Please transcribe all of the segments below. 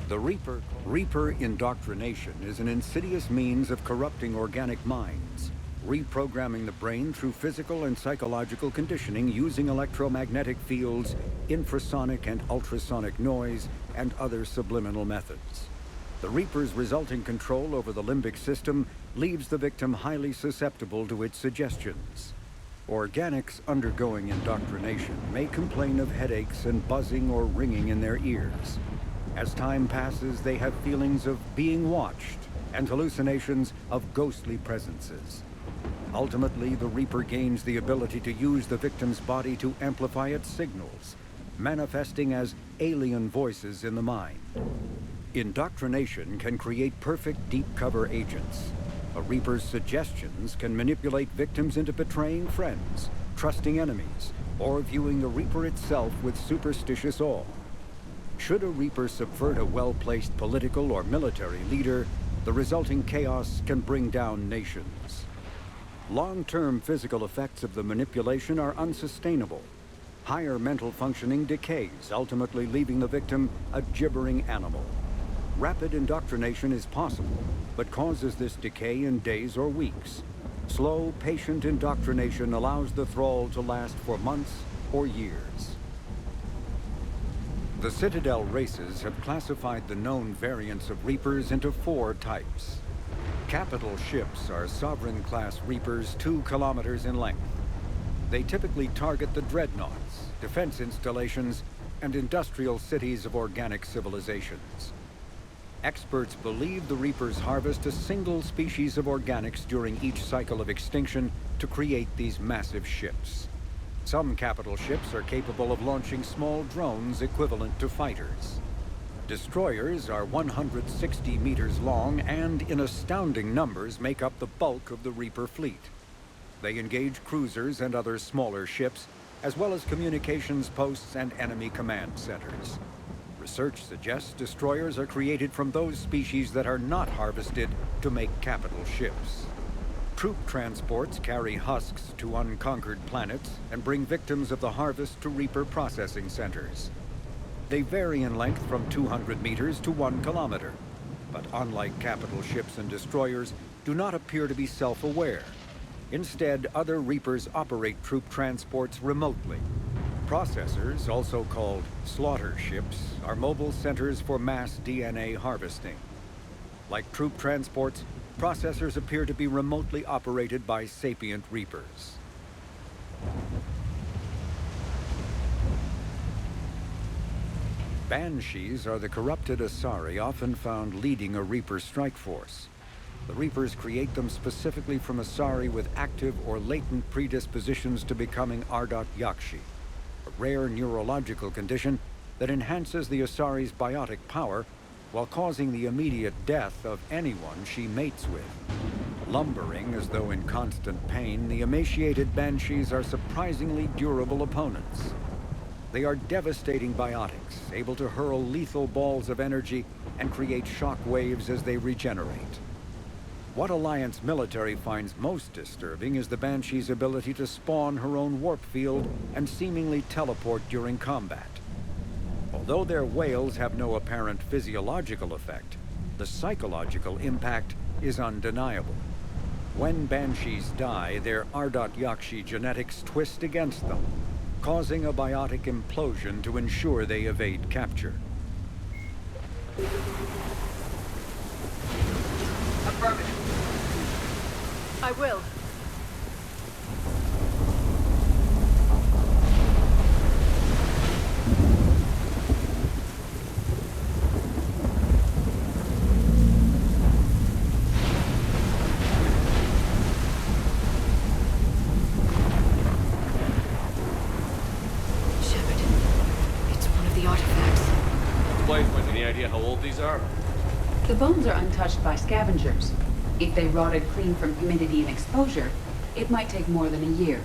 The Reaper indoctrination is an insidious means of corrupting organic minds, reprogramming the brain through physical and psychological conditioning using electromagnetic fields, infrasonic and ultrasonic noise, and other subliminal methods. The Reaper's resulting control over the limbic system leaves the victim highly susceptible to its suggestions. Organics undergoing indoctrination may complain of headaches and buzzing or ringing in their ears. As time passes, they have feelings of being watched and hallucinations of ghostly presences. Ultimately, the Reaper gains the ability to use the victim's body to amplify its signals, manifesting as alien voices in the mind. Indoctrination can create perfect deep cover agents. A Reaper's suggestions can manipulate victims into betraying friends, trusting enemies, or viewing the Reaper itself with superstitious awe. Should a Reaper subvert a well-placed political or military leader, the resulting chaos can bring down nations. Long-term physical effects of the manipulation are unsustainable. Higher mental functioning decays, ultimately leaving the victim a gibbering animal. Rapid indoctrination is possible, but causes this decay in days or weeks. Slow, patient indoctrination allows the thrall to last for months or years. The Citadel races have classified the known variants of Reapers into 4 types. Capital ships are Sovereign-class Reapers 2 kilometers in length. They typically target the dreadnoughts, defense installations, and industrial cities of organic civilizations. Experts believe the Reapers harvest a single species of organics during each cycle of extinction to create these massive ships. Some capital ships are capable of launching small drones equivalent to fighters. Destroyers are 160 meters long and, in astounding numbers, make up the bulk of the Reaper fleet. They engage cruisers and other smaller ships, as well as communications posts and enemy command centers. Research suggests destroyers are created from those species that are not harvested to make capital ships. Troop transports carry husks to unconquered planets and bring victims of the harvest to Reaper processing centers. They vary in length from 200 meters to 1 kilometer, but unlike capital ships and destroyers, do not appear to be self-aware. Instead, other Reapers operate troop transports remotely. Processors, also called slaughter ships, are mobile centers for mass DNA harvesting. Like troop transports, processors appear to be remotely operated by sapient Reapers. Banshees are the corrupted Asari often found leading a Reaper strike force. The Reapers create them specifically from Asari with active or latent predispositions to becoming Ardat Yakshi, a rare neurological condition that enhances the Asari's biotic power while causing the immediate death of anyone she mates with. Lumbering as though in constant pain, the emaciated Banshees are surprisingly durable opponents. They are devastating biotics, able to hurl lethal balls of energy and create shock waves as they regenerate. What Alliance military finds most disturbing is the Banshee's ability to spawn her own warp field and seemingly teleport during combat. Although their wails have no apparent physiological effect, the psychological impact is undeniable. When Banshees die, their Ardat Yakshi genetics twist against them, causing a biotic implosion to ensure they evade capture. Affirmative. I will. Any idea how old these are? The bones are untouched by scavengers. If they rotted clean from humidity and exposure, it might take more than a year.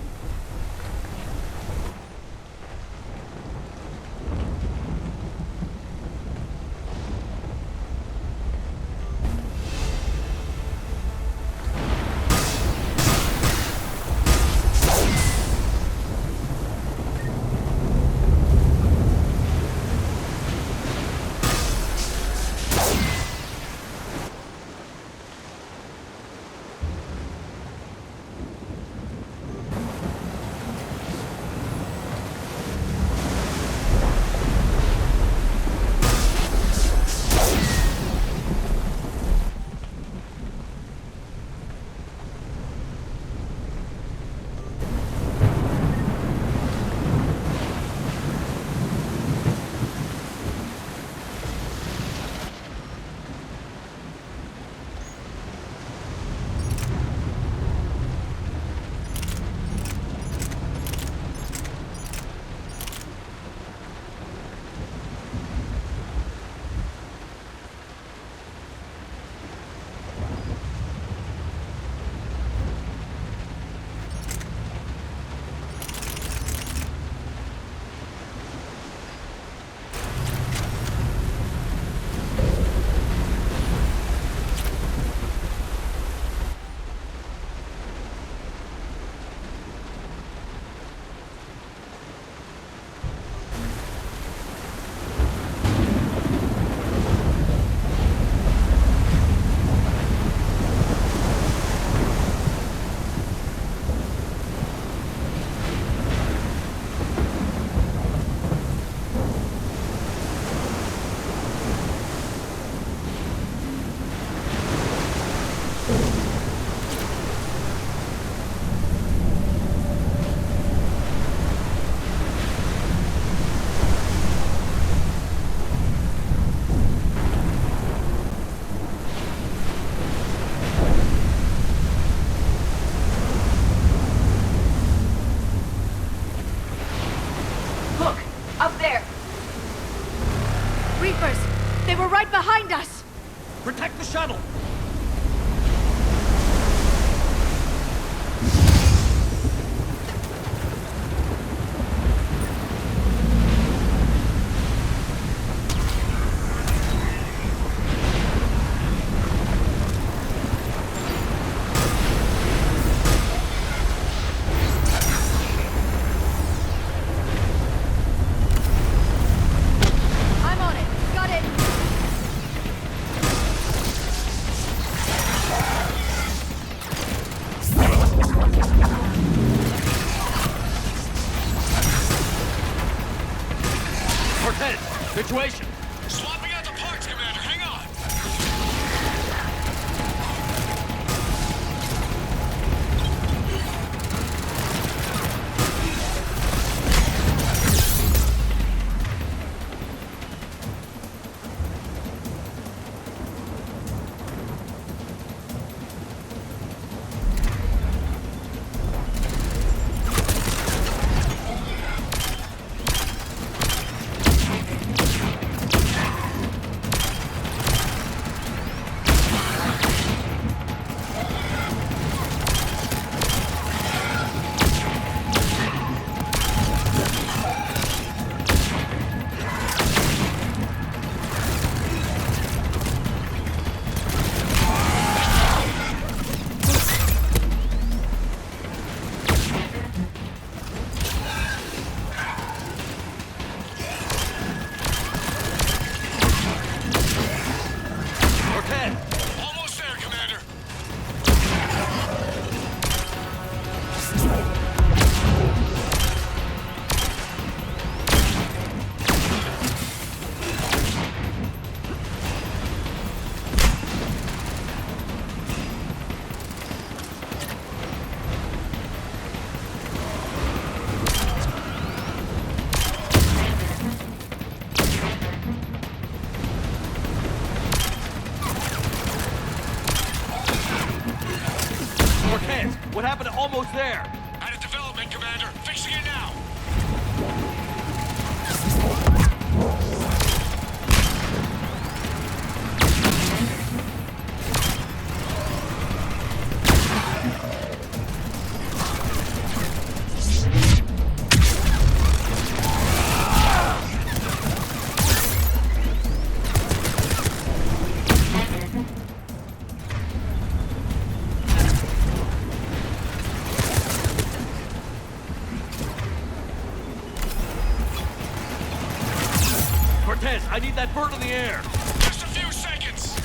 Protect the shuttle! I'm on it. Got it. Cortez, situation! Swapping out the parts, Commander. Hang on. Cortez! Almost there, Commander. Cortez, what happened to almost there? Out of development, Commander. Fixing it now. Cortez, I need that bird in the air! Just a few seconds.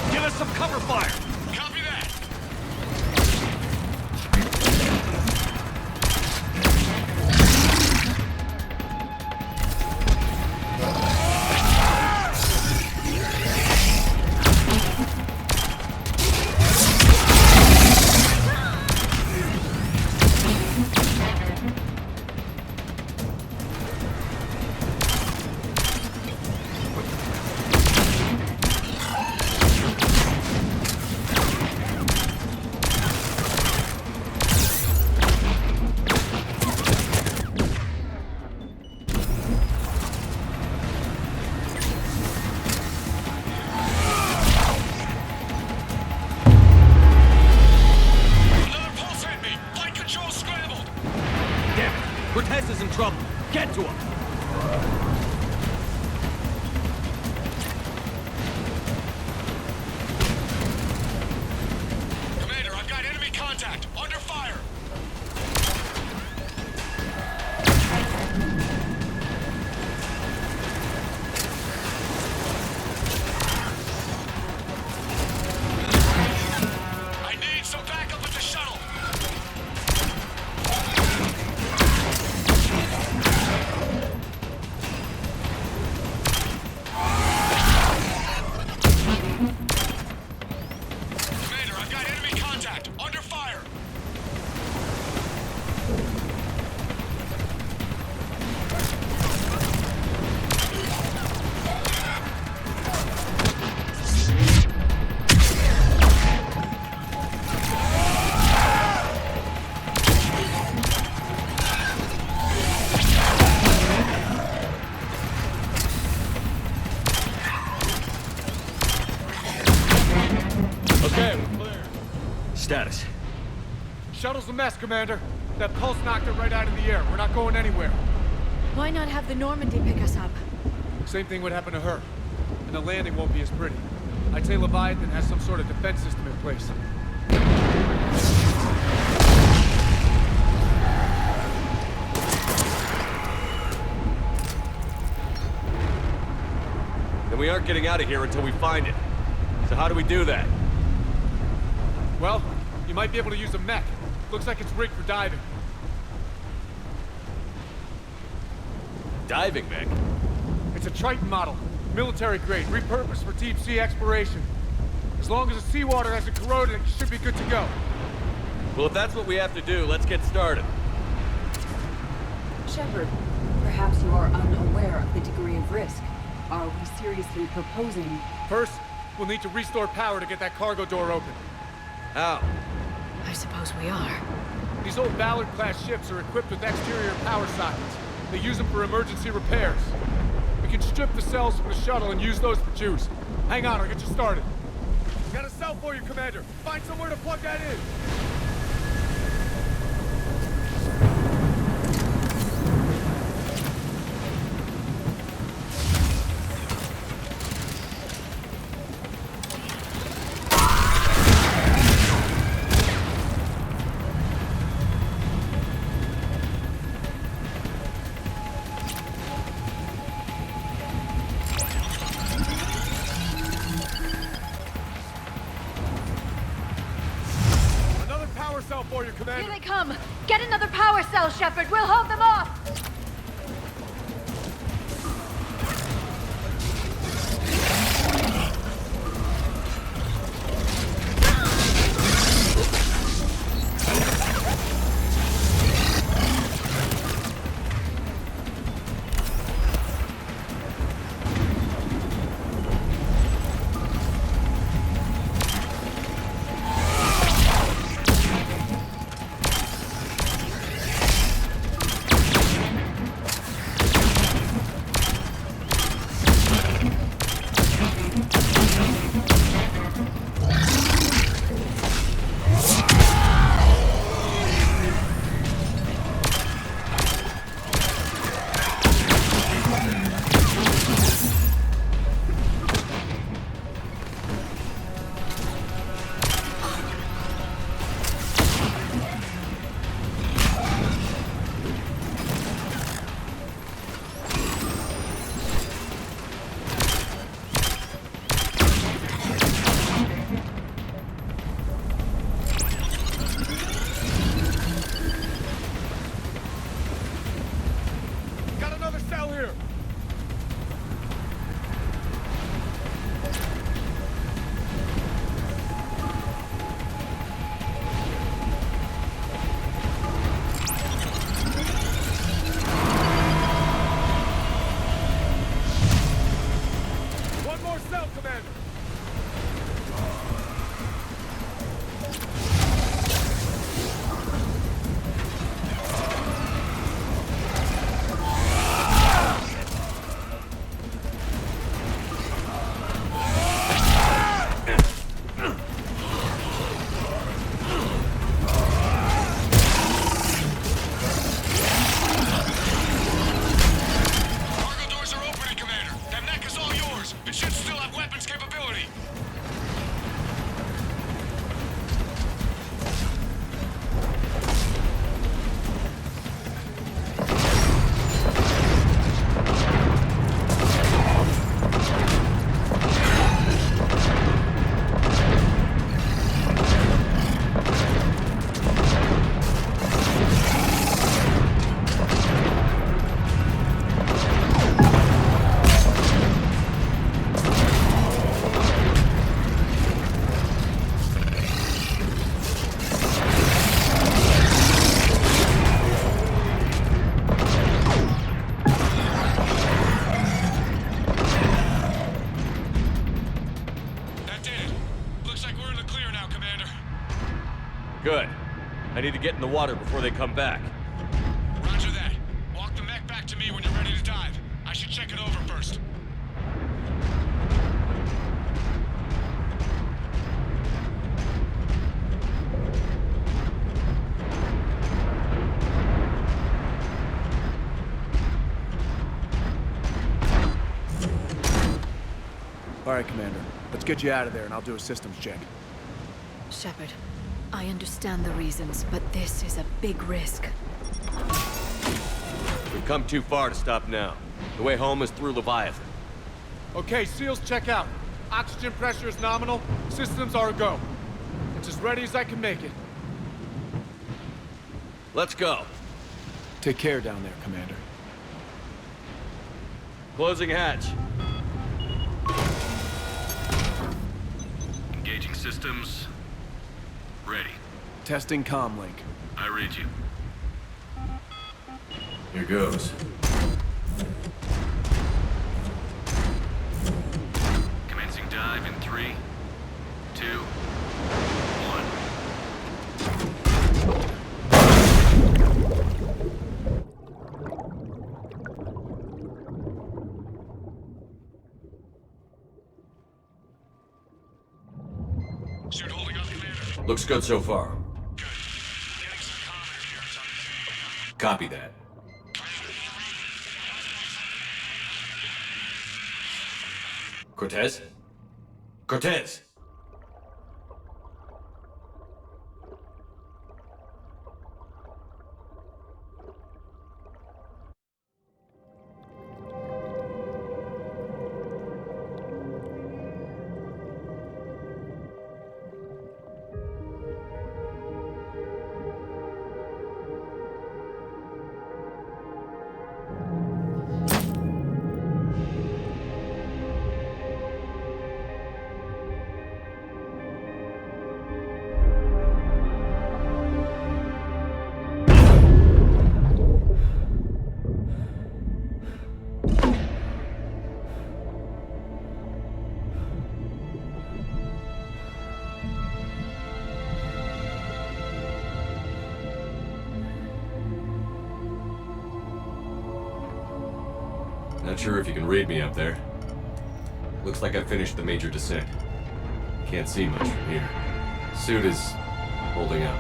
Give us some cover fire! Copy that. Another pulse hit me. Flight control scrambled. Damn it! Cortez is in trouble! Get to him! Commander, I've got enemy contact. Under fire. shuttle's a mess, Commander. That pulse knocked it right out of the air. We're not going anywhere. Why not have the Normandy pick us up? Same thing would happen to her. And the landing won't be as pretty. I'd say Leviathan has some sort of defense system in place. And we aren't getting out of here until we find it. So how do we do that? Well, you might be able to use a mech. Looks like it's rigged for diving. Diving mech? It's a Triton model. Military grade, repurposed for deep sea exploration. As long as the seawater hasn't corroded, it should be good to go. Well, if that's what we have to do, let's get started. Shepard, perhaps you are unaware of the degree of risk. Are we seriously proposing? First, we'll need to restore power to get that cargo door open. How? I suppose we are. These old Ballard-class ships are equipped with exterior power sockets. They use them for emergency repairs. We can strip the cells from the shuttle and use those for juice. Hang on, I'll get you started. Got a cell for you, Commander. Find somewhere to plug that in. For you, Commander. Here they come! Get another power cell, Shepard! We'll hold them off! Good. I need to get in the water before they come back. Roger that. Walk the mech back to me when you're ready to dive. I should check it over first. right, Commander. Let's get you out of there and I'll do a systems check. Shepard, I understand the reasons, but this is a big risk. We've come too far to stop now. The way home is through Leviathan. Okay, SEALs check out. Oxygen pressure is nominal. Systems are a go. It's as ready as I can make it. Let's go. Take care down there, Commander. Closing hatch. Engaging systems. Ready. Testing comm link. I read you. Here goes. Commencing dive in 3, 2, 1. Suit holding up, Commander. Looks good so far. Good. Getting some comm interference on Copy that. Cortez? Cortez! Not sure if you can read me up there. Looks like I finished the major descent. Can't see much from here. Suit is holding up.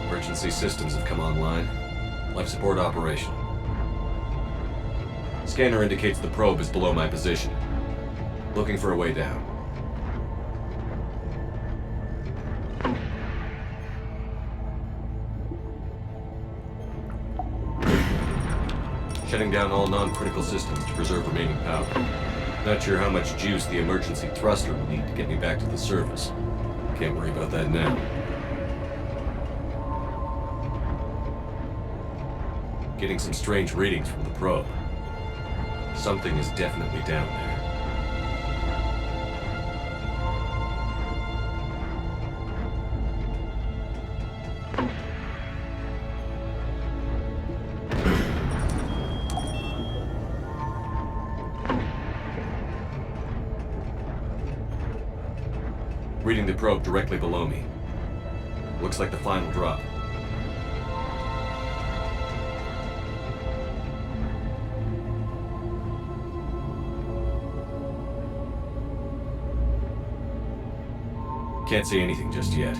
Emergency systems have come online. Life support operational. Scanner indicates the probe is below my position. Looking for a way down. Shutting down all non-critical systems to preserve remaining power. Not sure how much juice the emergency thruster will need to get me back to the surface. Can't worry about that now. Getting some strange readings from the probe. Something is definitely down there. Reading the probe directly below me. Looks like the final drop. Can't see anything just yet.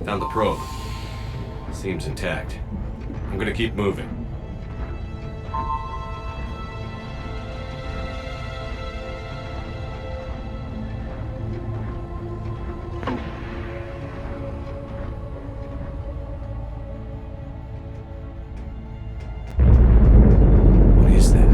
Found the probe. Seems intact. I'm gonna keep moving. What is that?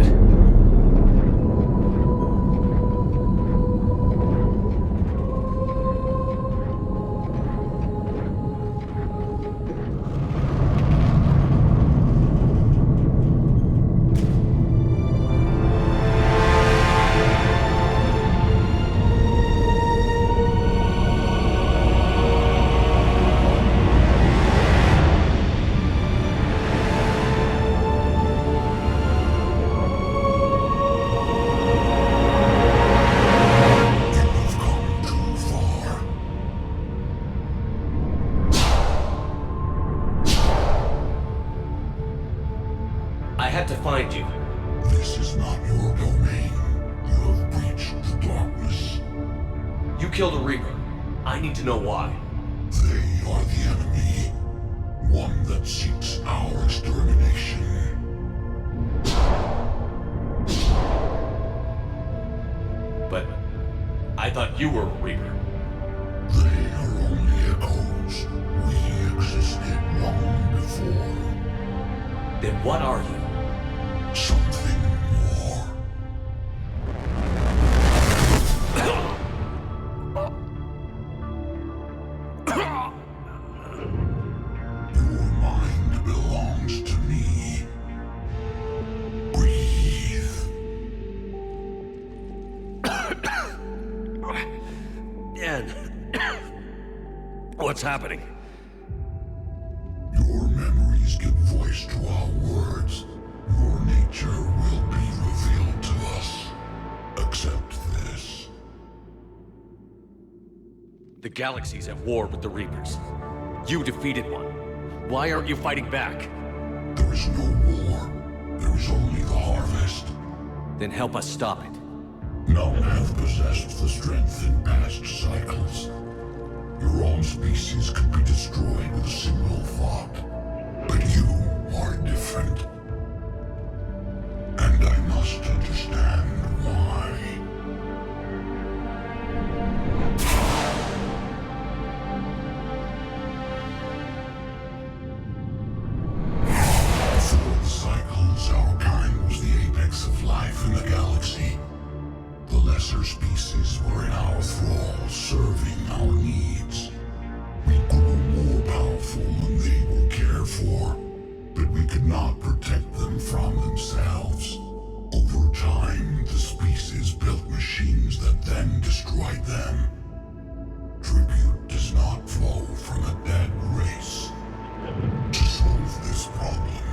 find you. This is not your domain. You have breached the darkness. You killed a Reaper. I need to know why. They are the enemy. One that seeks our extermination. But I thought you were a Reaper. They are only echoes. We existed long before. Then what are you? Something more. Your mind belongs to me. Breathe. Dan, what's happening? Your memories give voice to our words. Your nature will be revealed to us. Accept this. The galaxy's at war with the Reapers. You defeated one. Why aren't you fighting back? There is no war. There is only the harvest. Then help us stop it. None have possessed the strength in past cycles. Your own species could be destroyed with a single thought. But you are different. And I must understand why. Before the cycles, our kind was the apex of life in the galaxy. The lesser species were in our thrall, serving our needs. We grew more powerful than they were cared for, but we could not protect them from themselves. Over time, the species built machines that then destroyed them. Tribute does not flow from a dead race. To solve this problem,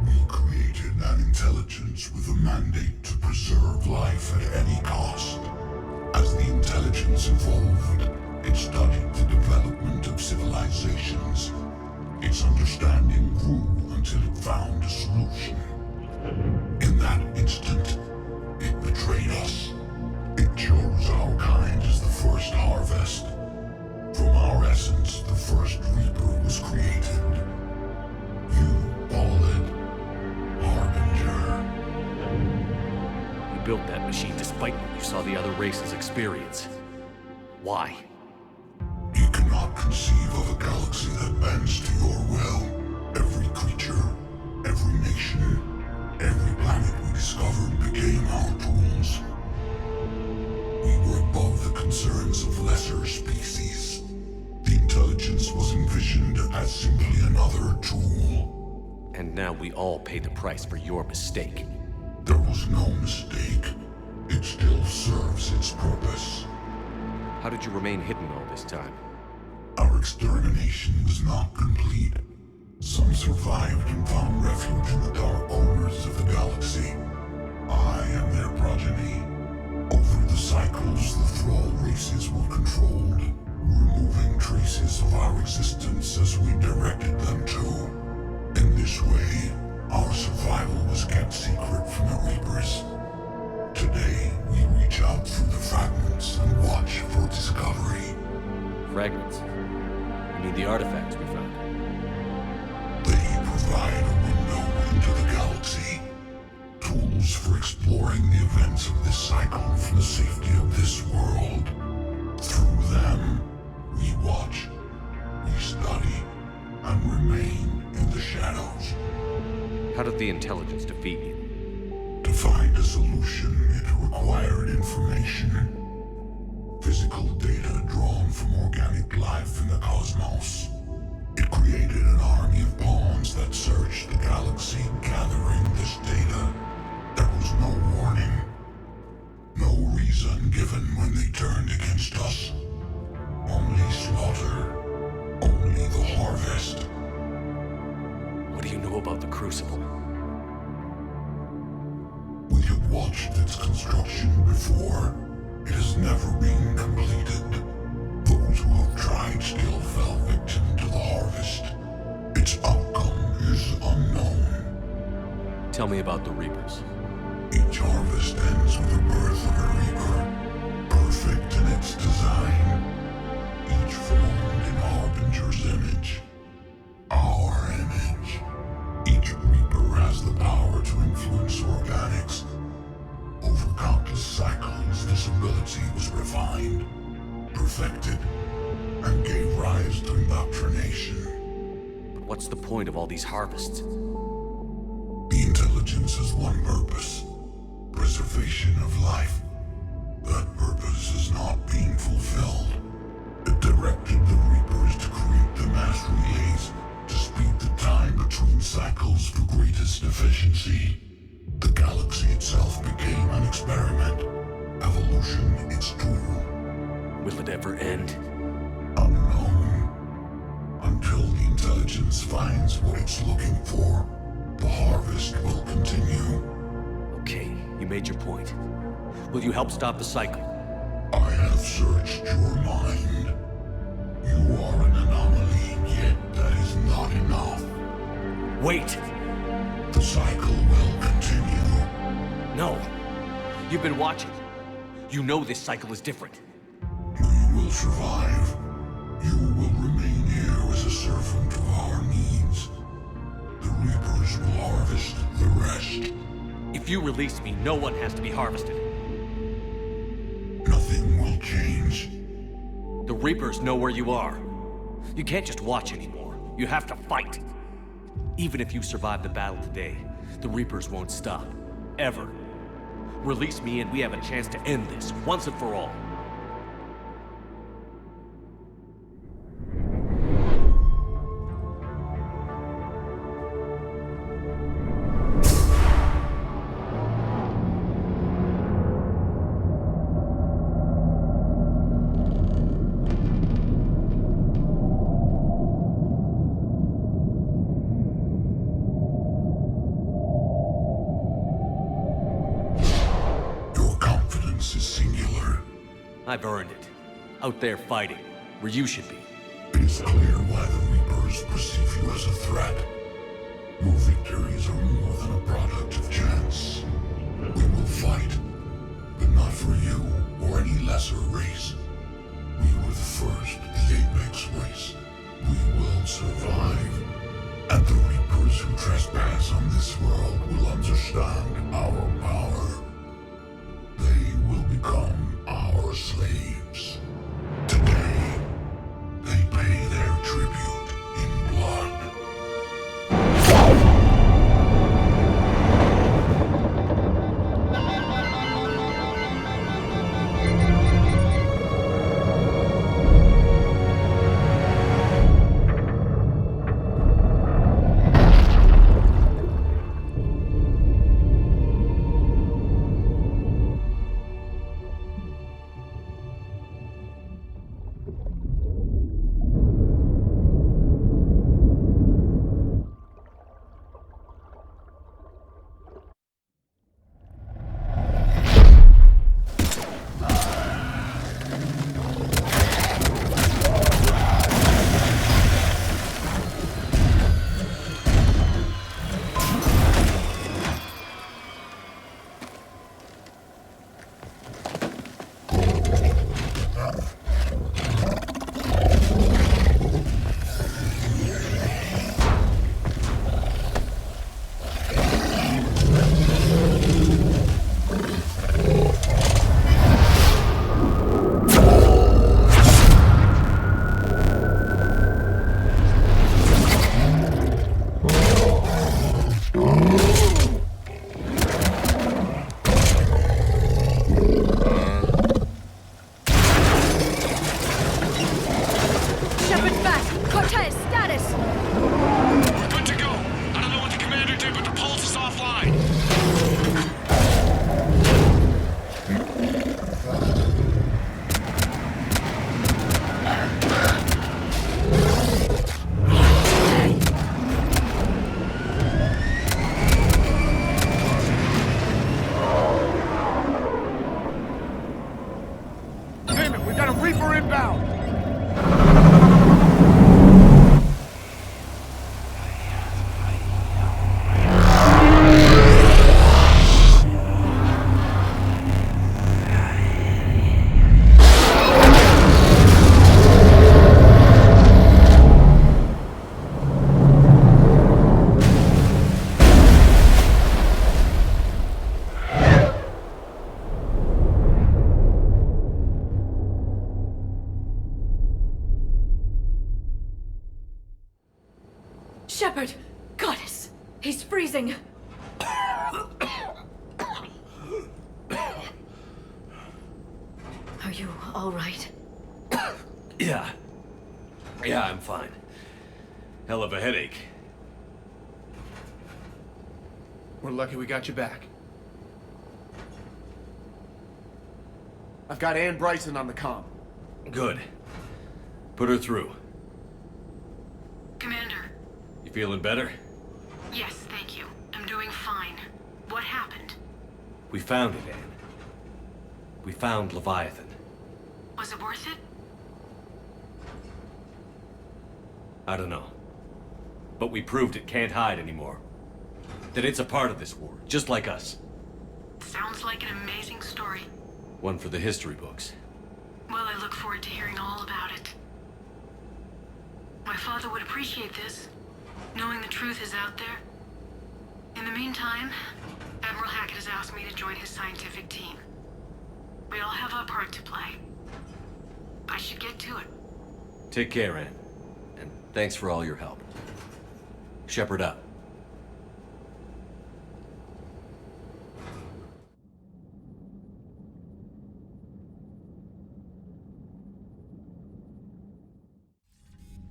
we created an intelligence with a mandate to preserve life at any cost. As the intelligence evolved, it studied the development of civilizations. Its understanding grew until it found a solution. In that instant, it betrayed us. It chose our kind as the first harvest. From our essence, the first Reaper was created. You call it Harbinger. You built that machine despite what you saw the other races experience. Why? You cannot conceive of a galaxy that bends to your will. Every creature, every nation, every planet we discovered became our tools. We were above the concerns of lesser species. The intelligence was envisioned as simply another tool. And now we all pay the price for your mistake. There was no mistake. It still serves its purpose. How did you remain hidden all this time? Our extermination was not complete. Some survived and found refuge in the dark corners of the galaxy. I am their progeny. Over the cycles, the thrall races were controlled, removing traces of our existence as we directed them to. In this way, our survival was kept secret from the Reapers. Today, we reach out through the fragments and watch for discovery. Fragments? You mean the artifacts we found? They provide a window into the galaxy. Tools for exploring the events of this cycle from the safety of this world. Through them, we watch, we study, and remain in the shadows. How did the intelligence defeat you? To find a solution, it required information. Physical data drawn from organic life in the cosmos. It created an army of pawns that searched the galaxy, gathering this data. There was no warning. No reason given when they turned against us. Only slaughter. Only the harvest. What do you know about the Crucible? We have watched its construction before. It has never been completed. Those who have tried still fell victim to the harvest. Its outcome is unknown. Tell Tell me about the Reapers. Each harvest ends with the birth of a reaper, perfect in its design, each formed in Harbinger's image. Our image. Each reaper has the power to influence organics. Over countless cycles, this ability was refined, perfected, and gave rise to indoctrination. But what's the point of all these harvests? The intelligence has one purpose: preservation of life. That purpose is not being fulfilled. It directed the Reapers to create the mass relays to speed the time between cycles for greatest efficiency. The galaxy itself became an experiment. Evolution its tool. Will it ever end? Unknown. Until the intelligence finds what it's looking for, the harvest will continue. Okay, you made your point. Will you help stop the cycle? I have searched your mind. You are an anomaly, yet that is not enough. Wait! The cycle will continue. No! You've been watching. You know this cycle is different. We will survive. You will remain here as a servant of our needs. The Reapers will harvest the rest. If you release me, no one has to be harvested. Nothing will change. The Reapers know where you are. You can't just watch anymore. You have to fight. Even if you survive the battle today, the Reapers won't stop. Ever. Release me and we have a chance to end this, once and for all. I've earned it. Out there fighting, where you should be. It is clear why the Reapers perceive you as a threat. Your victories are more than a product of chance. We will fight, but not for you or any lesser race. We were the first, the Apex race. We will survive. And the Reapers who trespass on this world will understand our power. They will become our slaves. Today, they pay their tribute in blood. Shepard! Goddess! He's freezing! Are you all right? Yeah. Yeah, I'm fine. Hell of a headache. We're lucky we got you back. I've got Ann Bryson on the comm. Good. Put her through. Commander. You feeling better? Yes, thank you. I'm doing fine. What happened? We found it, Anne. We found Leviathan. Was it worth it? I don't know. But we proved it can't hide anymore. That it's a part of this war, just like us. Sounds like an amazing story. One for the history books. Well, I look forward to hearing all about it. My father would appreciate this, knowing the truth is out there. In the meantime, Admiral Hackett has asked me to join his scientific team. We all have our part to play. I should get to it. Take care, Anne. And thanks for all your help. Shepard up.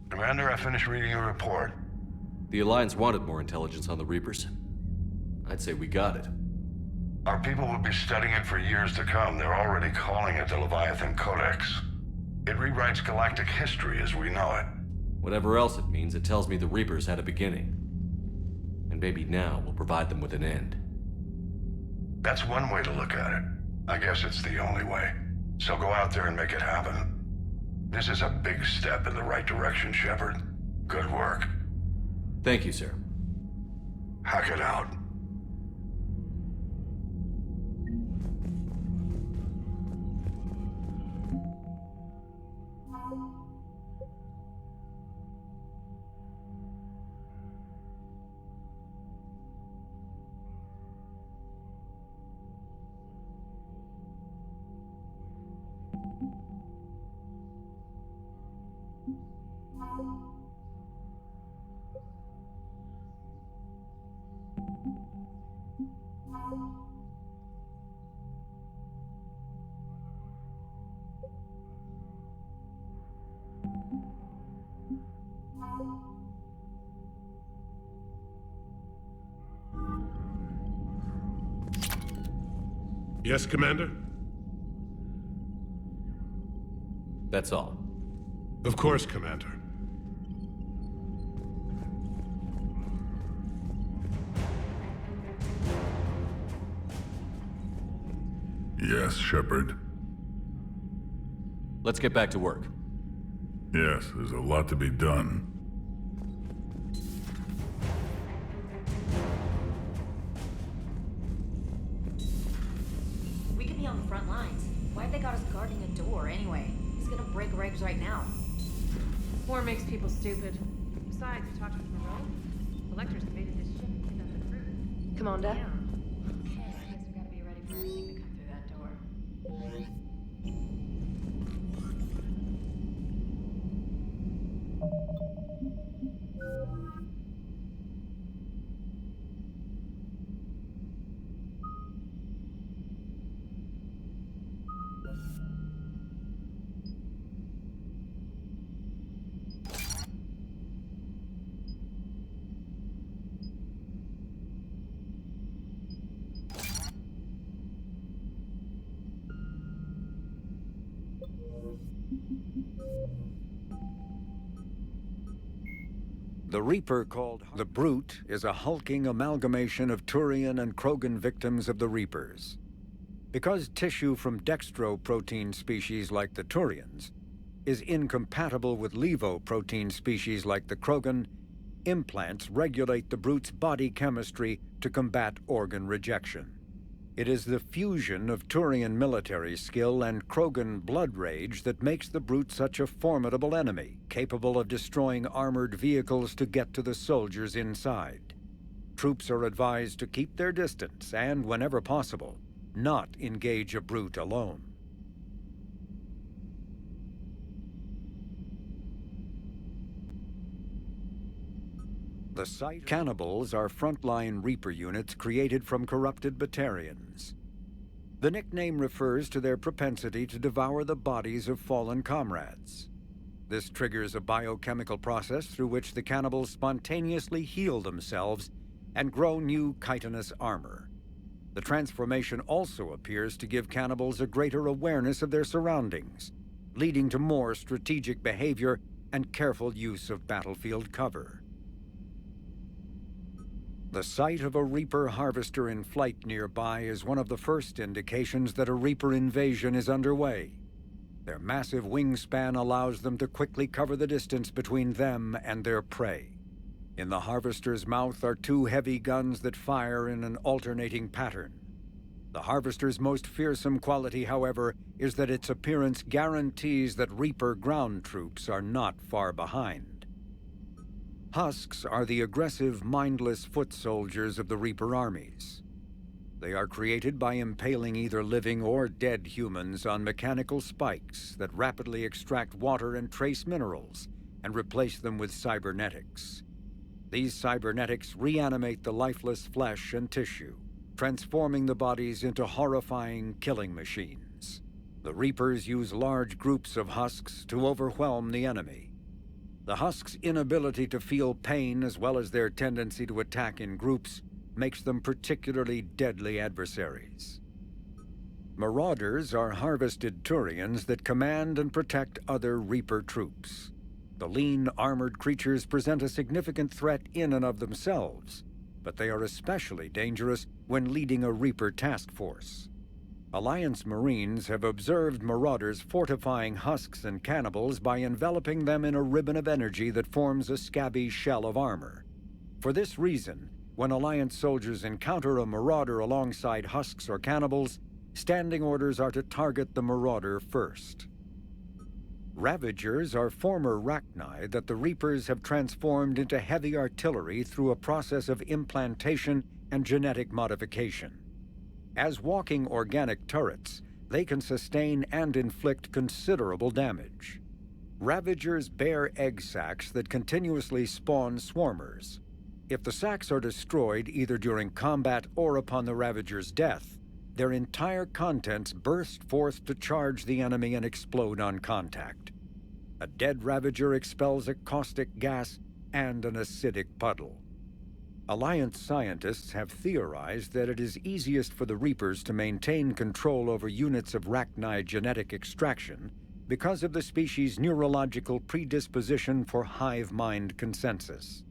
Commander, I finished reading your report. The Alliance wanted more intelligence on the Reapers. I'd say we got it. Our people will be studying it for years to come. They're already calling it the Leviathan Codex. It rewrites galactic history as we know it. Whatever else it means, it tells me the Reapers had a beginning. And maybe now we'll provide them with an end. That's one way to look at it. I guess it's the only way. So go out there and make it happen. This is a big step in the right direction, Shepard. Good work. Thank you, sir. Hackett out. Yes, Commander? That's all. Of course, Commander. Yes, Shepard. Let's get back to work. Yes, there's a lot to be done. We could be on the front lines. Why have they got us guarding a door anyway? He's gonna break regs right now. War makes people stupid. Besides, you talked with Moreau? Electors invaded this ship and picked up the crew. Commander? Yeah. Okay, I guess we gotta be ready for anything to come through that door. The Reaper called the Brute is a hulking amalgamation of Turian and Krogan victims of the Reapers. Because tissue from dextroprotein species like the Turians is incompatible with levoprotein species like the Krogan, implants regulate the Brute's body chemistry to combat organ rejection. It is the fusion of Turian military skill and Krogan blood rage that makes the Brute such a formidable enemy, capable of destroying armored vehicles to get to the soldiers inside. Troops are advised to keep their distance and, whenever possible, not engage a Brute alone. The site cannibals are frontline Reaper units created from corrupted Batarians. The nickname refers to their propensity to devour the bodies of fallen comrades. This triggers a biochemical process through which the cannibals spontaneously heal themselves and grow new chitinous armor. The transformation also appears to give cannibals a greater awareness of their surroundings, leading to more strategic behavior and careful use of battlefield cover. The sight of a Reaper harvester in flight nearby is one of the first indications that a Reaper invasion is underway. Their massive wingspan allows them to quickly cover the distance between them and their prey. In the harvester's mouth are two heavy guns that fire in an alternating pattern. The harvester's most fearsome quality, however, is that its appearance guarantees that Reaper ground troops are not far behind. Husks are the aggressive, mindless foot soldiers of the Reaper armies. They are created by impaling either living or dead humans on mechanical spikes that rapidly extract water and trace minerals and replace them with cybernetics. These cybernetics reanimate the lifeless flesh and tissue, transforming the bodies into horrifying killing machines. The Reapers use large groups of husks to overwhelm the enemy. The Husks' inability to feel pain, as well as their tendency to attack in groups, makes them particularly deadly adversaries. Marauders are harvested Turians that command and protect other Reaper troops. The lean, armored creatures present a significant threat in and of themselves, but they are especially dangerous when leading a Reaper task force. Alliance Marines have observed Marauders fortifying husks and cannibals by enveloping them in a ribbon of energy that forms a scabby shell of armor. For this reason, when Alliance soldiers encounter a Marauder alongside husks or cannibals, standing orders are to target the Marauder first. Ravagers are former Rachni that the Reapers have transformed into heavy artillery through a process of implantation and genetic modification. As walking organic turrets, they can sustain and inflict considerable damage. Ravagers bear egg sacs that continuously spawn swarmers. If the sacs are destroyed either during combat or upon the Ravager's death, their entire contents burst forth to charge the enemy and explode on contact. A dead Ravager expels a caustic gas and an acidic puddle. Alliance scientists have theorized that it is easiest for the Reapers to maintain control over units of Rachni genetic extraction because of the species' neurological predisposition for hive mind consensus.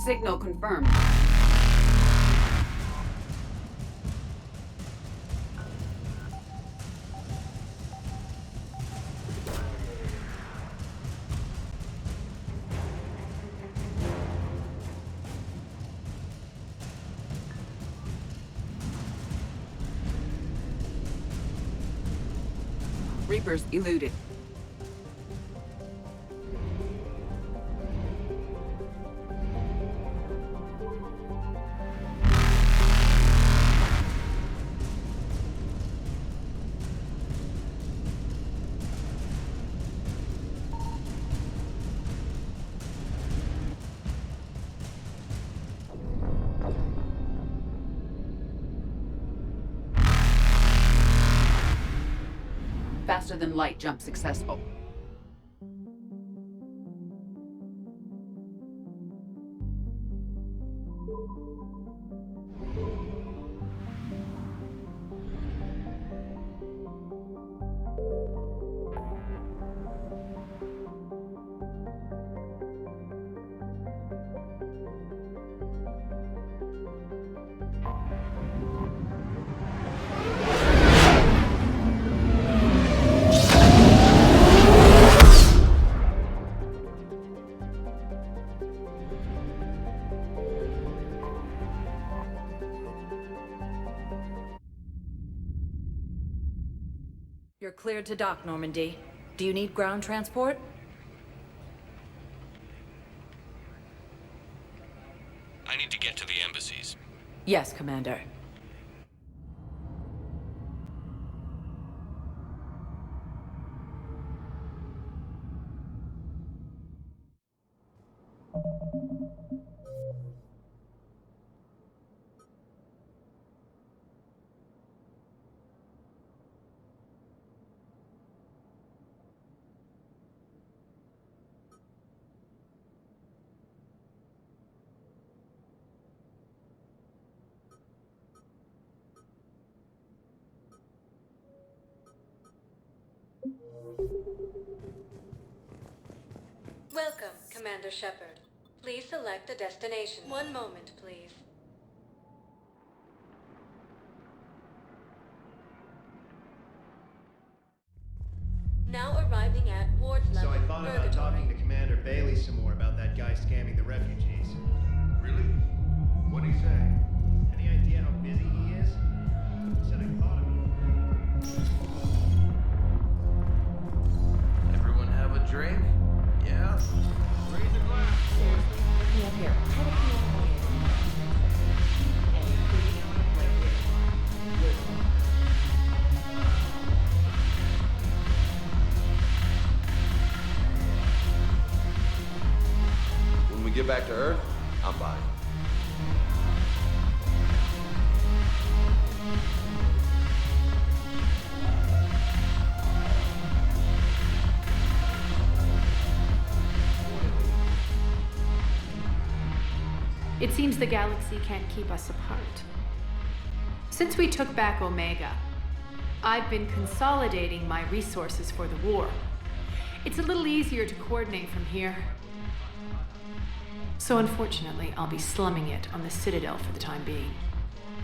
Signal confirmed. Reapers eluded. Faster than light jump successful. You're cleared to dock, Normandy. Do you need ground transport? I need to get to the embassies. Yes, Commander. Welcome, Commander Shepard. Please select a destination. One moment, please. Now arriving at Ward's level. So I thought about talking to Commander Bailey some more about that guy scamming the refugees. Really? What'd he say? Any idea how busy he is? He said I thought of him. Everyone have a drink? Yeah? Raise a glass. Yeah, here. Try to feel the way. And you put it on like this. Listen. When we get back to Earth, I'm buying. It seems the galaxy can't keep us apart. Since we took back Omega, I've been consolidating my resources for the war. It's a little easier to coordinate from here. So unfortunately, I'll be slumming it on the Citadel for the time being.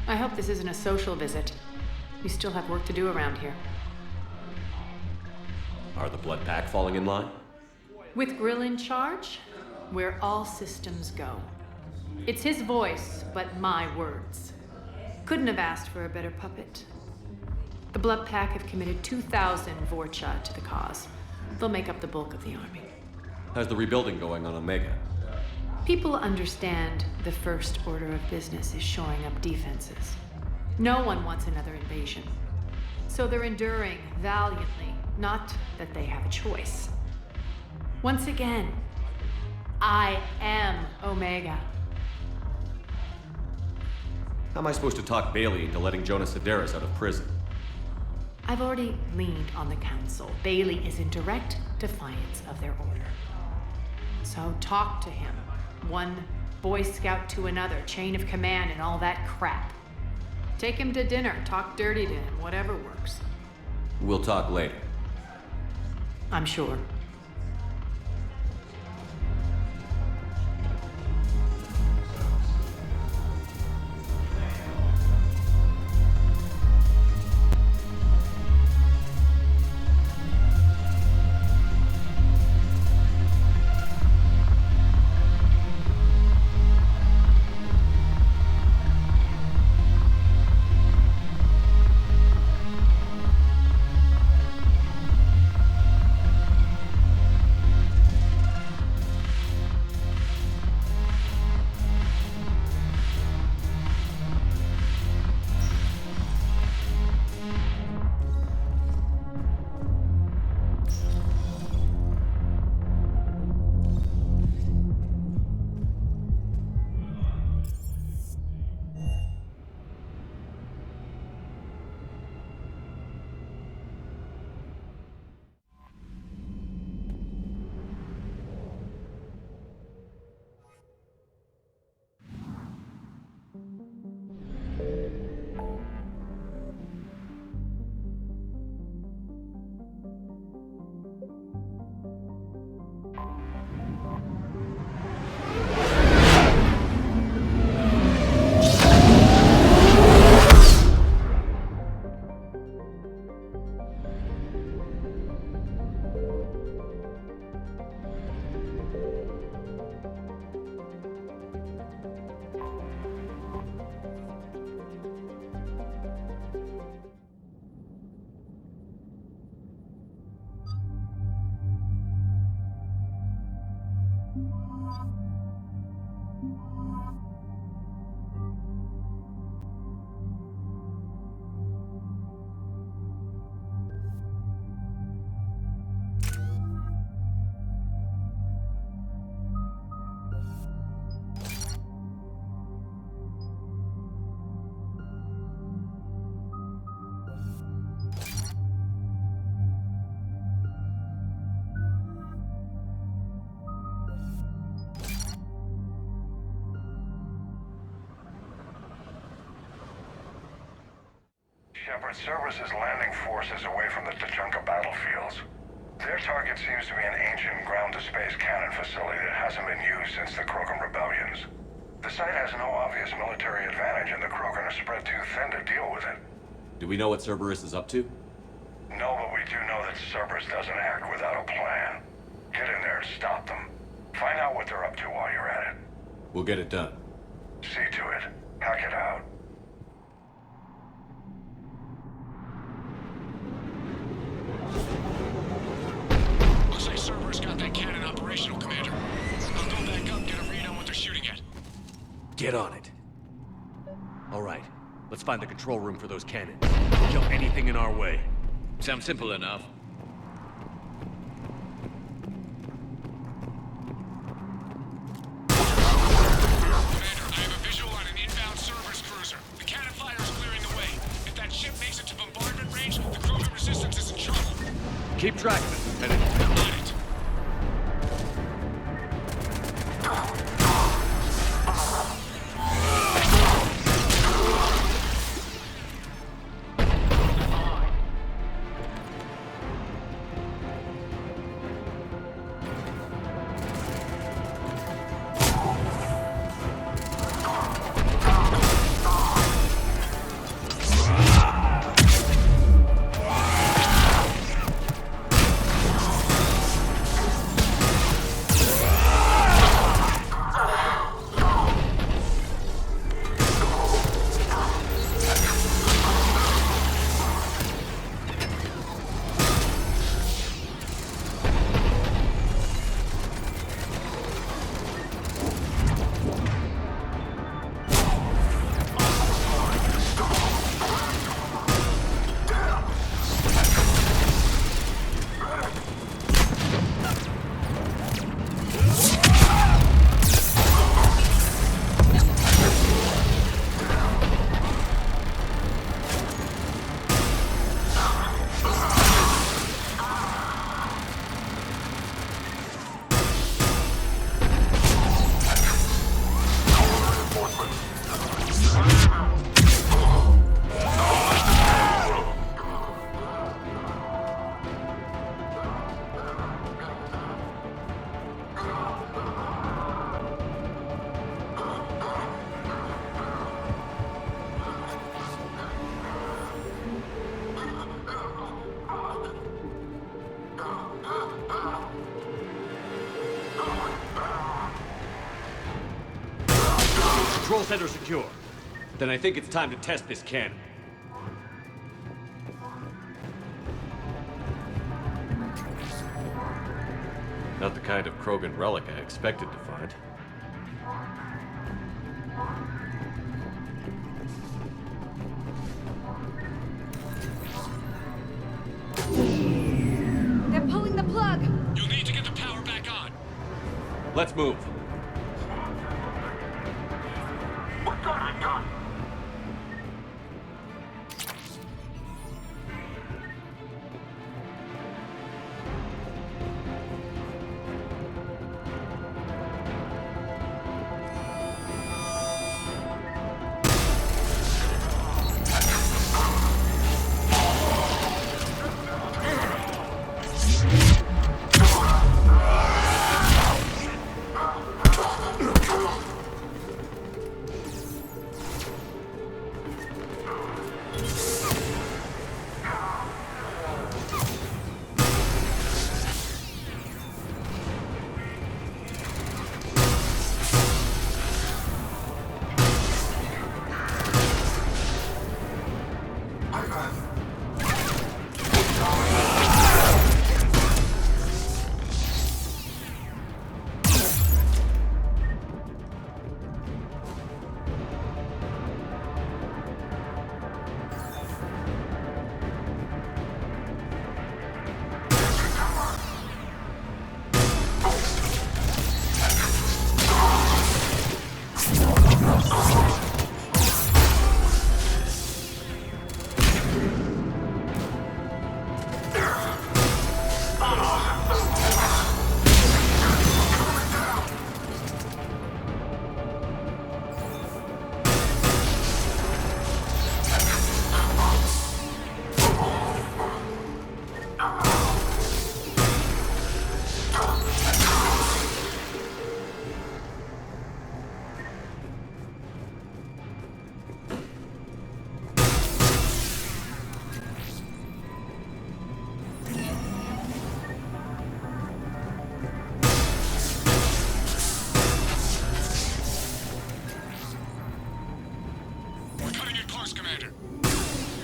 I hope this isn't a social visit. We still have work to do around here. Are the blood pack falling in line? With Grill in charge, where all systems go. It's his voice, but my words. Couldn't have asked for a better puppet. The Blood Pack have committed 2,000 Vorcha to the cause. They'll make up the bulk of the army. How's the rebuilding going on Omega? People understand the first order of business is shoring up defenses. No one wants another invasion. So they're enduring valiantly, not that they have a choice. Once again, I am Omega. How am I supposed to talk Bailey into letting Jonas Sedaris out of prison? I've already leaned on the Council. Bailey is in direct defiance of their order. So talk to him. One Boy Scout to another, chain of command and all that crap. Take him to dinner, talk dirty to him, whatever works. We'll talk later. I'm sure. Shepard, Cerberus is landing forces away from the Tuchanka battlefields. Their target seems to be an ancient ground-to-space cannon facility that hasn't been used since the Krogan rebellions. The site has no obvious military advantage, and the Krogan are spread too thin to deal with it. Do we know what Cerberus is up to? No, but we do know that Cerberus doesn't act without a plan. Get in there and stop them. Find out what they're up to while you're at it. We'll get it done. See to it. Hack it out. Looks like Cerberus got that cannon operational, Commander. I'll go back up and get a read on what they're shooting at. Get on it. All right, let's find the control room for those cannons. Kill anything in our way. Sounds simple enough. Commander, I have a visual on an inbound Cerberus cruiser. The cannon fire is clearing the way. If that ship makes it to bombardment range, the Krogan resistance is in trouble. Keep track of it, Lieutenant. On it. Control center secure. Then I think it's time to test this cannon. Not the kind of Krogan relic I expected to find. They're pulling the plug! You'll need to get the power back on. Let's move. What got I done?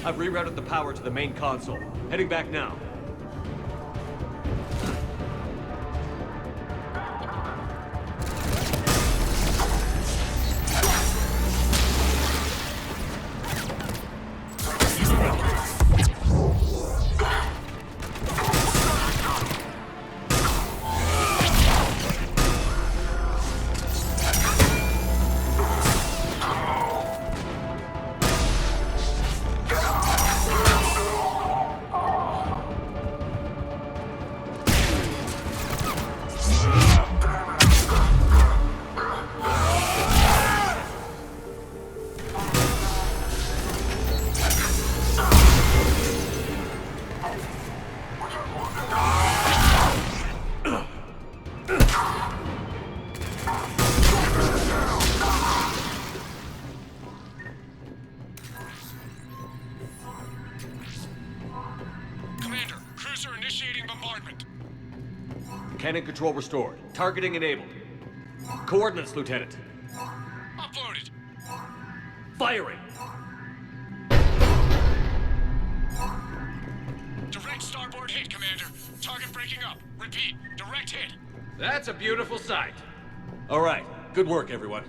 I've rerouted the power to the main console. Heading back now. Cannon control restored. Targeting enabled. Coordinates, Lieutenant. Uploaded. Firing! Direct starboard hit, Commander. Target breaking up. Repeat, direct hit. That's a beautiful sight. All right. Good work, everyone.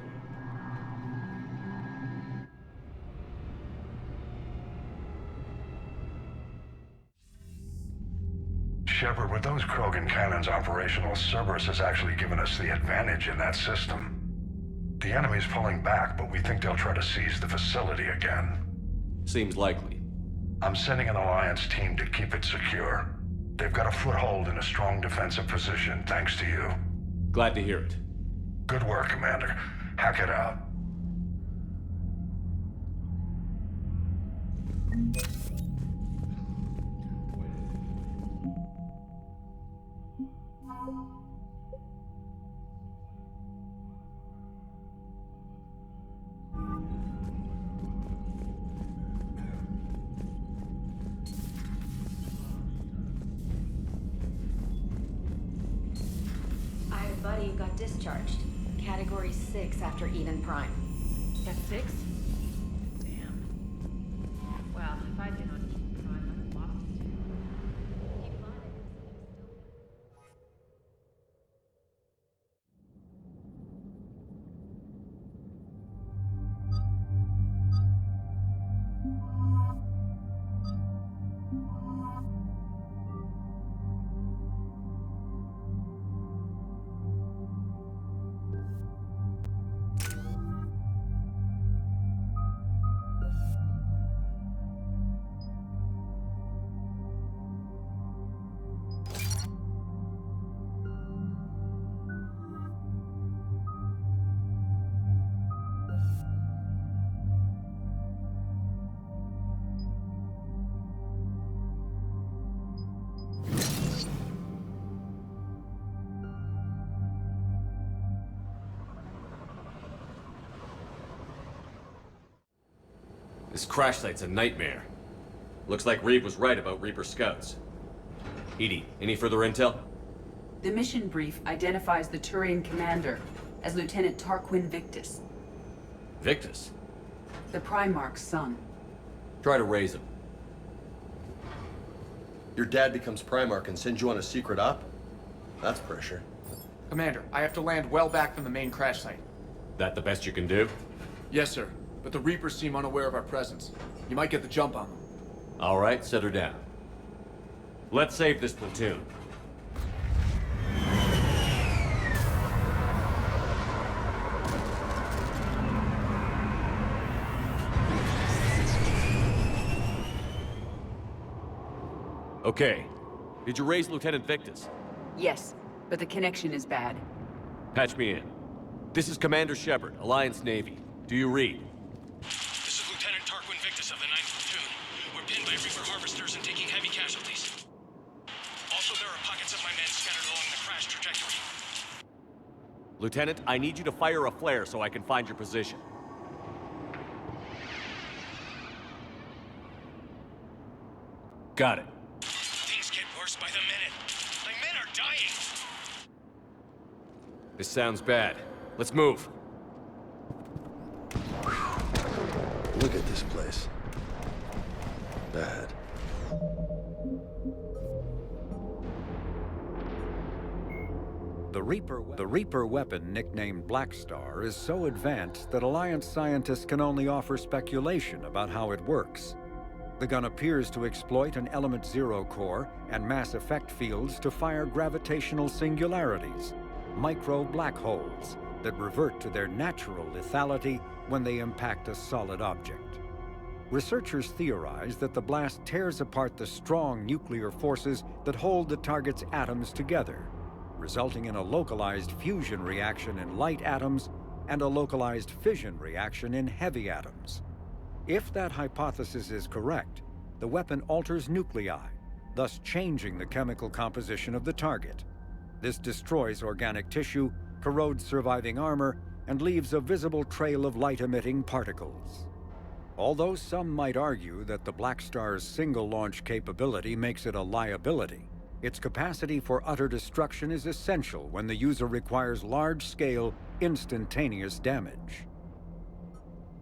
Shepard, with those Krogan cannons operational, Cerberus has actually given us the advantage in that system. The enemy's pulling back, but we think they'll try to seize the facility again. Seems likely. I'm sending an Alliance team to keep it secure. They've got a foothold in a strong defensive position, thanks to you. Glad to hear it. Good work, Commander. Hack it out. Buddy got discharged. Category 6 after Eden Prime. That's 6? Damn. Well, if I'd been on Eden Prime, I'd have lost it too. This crash site's a nightmare. Looks like Reeve was right about Reaper scouts. Edie, any further intel? The mission brief identifies the Turian commander as Lieutenant Tarquin Victus. Victus? The Primarch's son. Try to raise him. Your dad becomes Primarch and sends you on a secret op? That's pressure. Commander, I have to land well back from the main crash site. That the best you can do? Yes, sir. But the Reapers seem unaware of our presence. You might get the jump on them. All right, set her down. Let's save this platoon. Okay. Did you raise Lieutenant Victus? Yes, but the connection is bad. Patch me in. This is Commander Shepard, Alliance Navy. Do you read? This is Lieutenant Tarquin Victus of the 9th Platoon. We're pinned by Reaper harvesters and taking heavy casualties. Also, there are pockets of my men scattered along the crash trajectory. Lieutenant, I need you to fire a flare so I can find your position. Got it. Things get worse by the minute. My men are dying! This sounds bad. Let's move. Look at this place. bad. The Reaper weapon, nicknamed Black Star, is so advanced that Alliance scientists can only offer speculation about how it works. The gun appears to exploit an Element Zero core and mass effect fields to fire gravitational singularities, micro black holes, that revert to their natural lethality when they impact a solid object. Researchers theorize that the blast tears apart the strong nuclear forces that hold the target's atoms together, resulting in a localized fusion reaction in light atoms and a localized fission reaction in heavy atoms. If that hypothesis is correct, the weapon alters nuclei, thus changing the chemical composition of the target. This destroys organic tissue, corrodes surviving armor, and leaves a visible trail of light-emitting particles. Although some might argue that the Black Star's single-launch capability makes it a liability, its capacity for utter destruction is essential when the user requires large-scale, instantaneous damage.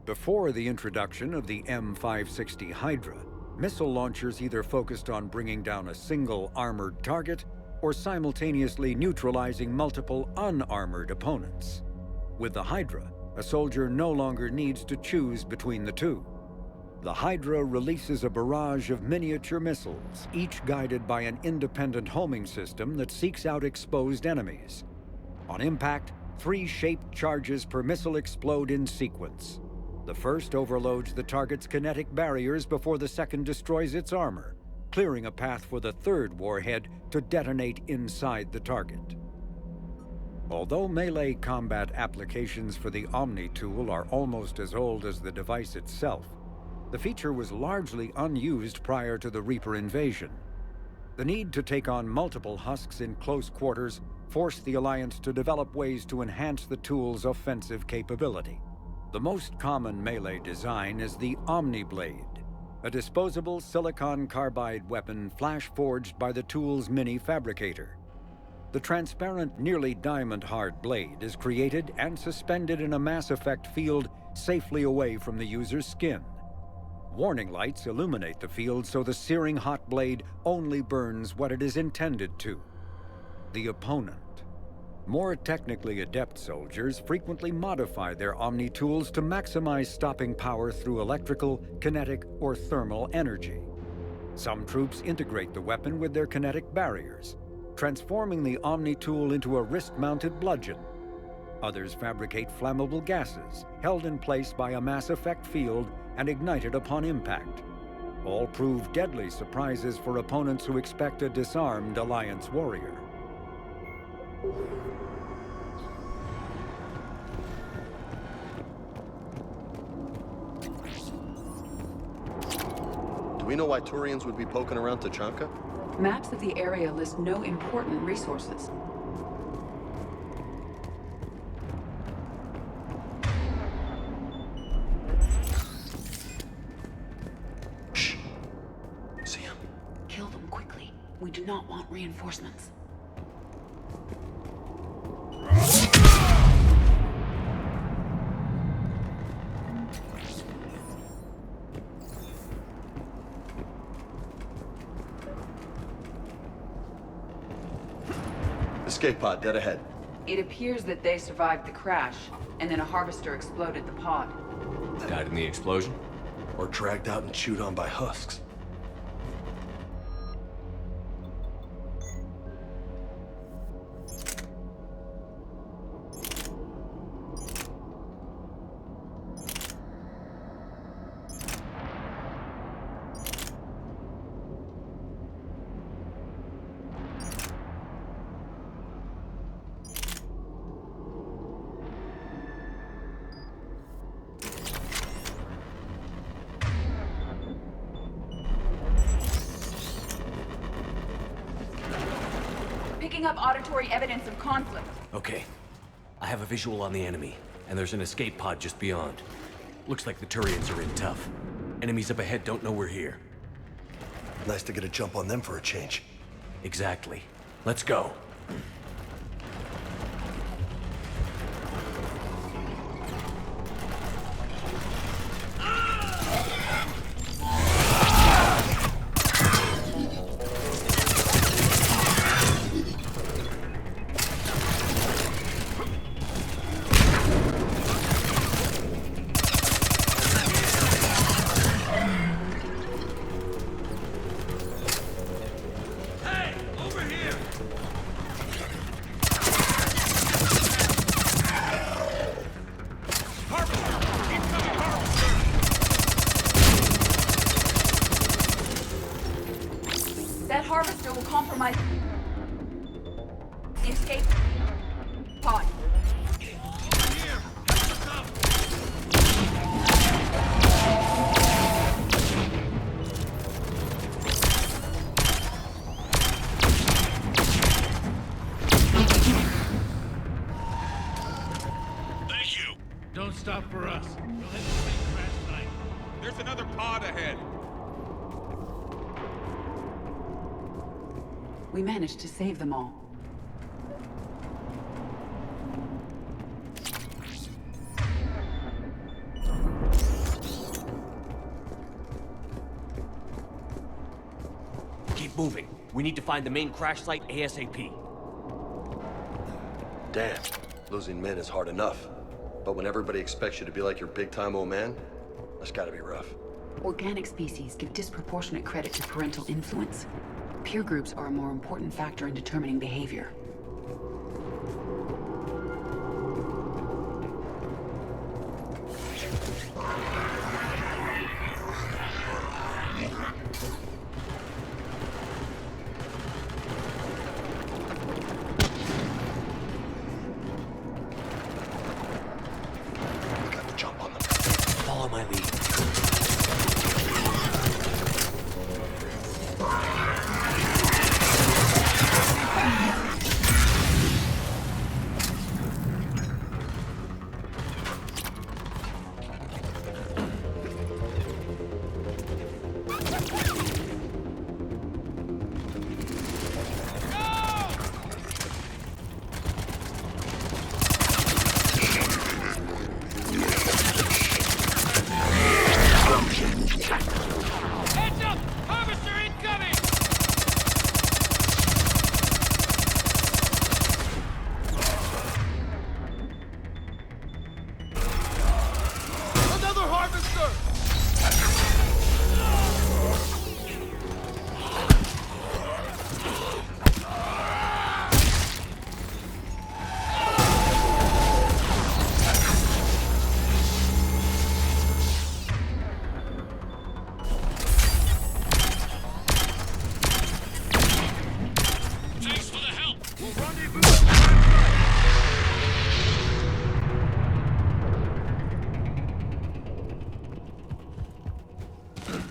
Before the introduction of the M560 Hydra, missile launchers either focused on bringing down a single armored target or simultaneously neutralizing multiple unarmored opponents. With the Hydra, a soldier no longer needs to choose between the two. The Hydra releases a barrage of miniature missiles, each guided by an independent homing system that seeks out exposed enemies. On impact, 3 shaped charges per missile explode in sequence. The first overloads the target's kinetic barriers before the second destroys its armor, clearing a path for the third warhead to detonate inside the target. Although melee combat applications for the Omni tool are almost as old as the device itself, the feature was largely unused prior to the Reaper invasion. The need to take on multiple husks in close quarters forced the Alliance to develop ways to enhance the tool's offensive capability. The most common melee design is the Omni Blade, a disposable silicon carbide weapon flash-forged by the tool's mini-fabricator. The transparent, nearly diamond-hard blade is created and suspended in a mass effect field safely away from the user's skin. Warning lights illuminate the field so the searing hot blade only burns what it is intended to: the opponent. More technically adept soldiers frequently modify their Omni tools to maximize stopping power through electrical, kinetic, or thermal energy. Some troops integrate the weapon with their kinetic barriers, transforming the Omni tool into a wrist-mounted bludgeon. Others fabricate flammable gases, held in place by a mass effect field and ignited upon impact. All prove deadly surprises for opponents who expect a disarmed Alliance warrior. Do we know why Turians would be poking around Tachanka? Maps of the area list no important resources. Shh. See him. Kill them quickly. We do not want reinforcements. Escape pod, dead ahead. It appears that they survived the crash, and then a harvester exploded the pod. Died in the explosion? Or dragged out and chewed on by husks. Picking up auditory evidence of conflict. Okay. I have a visual on the enemy, and there's an escape pod just beyond. Looks like the Turians are in tough. Enemies up ahead don't know we're here. Nice to get a jump on them for a change. Exactly. Let's go. the escape pod. Don't stop for us. We'll hit the main crash site. There's another pod ahead. We managed to save them all. Keep moving. We need to find the main crash site ASAP. Damn, losing men is hard enough. But when everybody expects you to be like your big-time old man, that's gotta be rough. Organic species give disproportionate credit to parental influence. Peer groups are a more important factor in determining behavior. Follow my lead.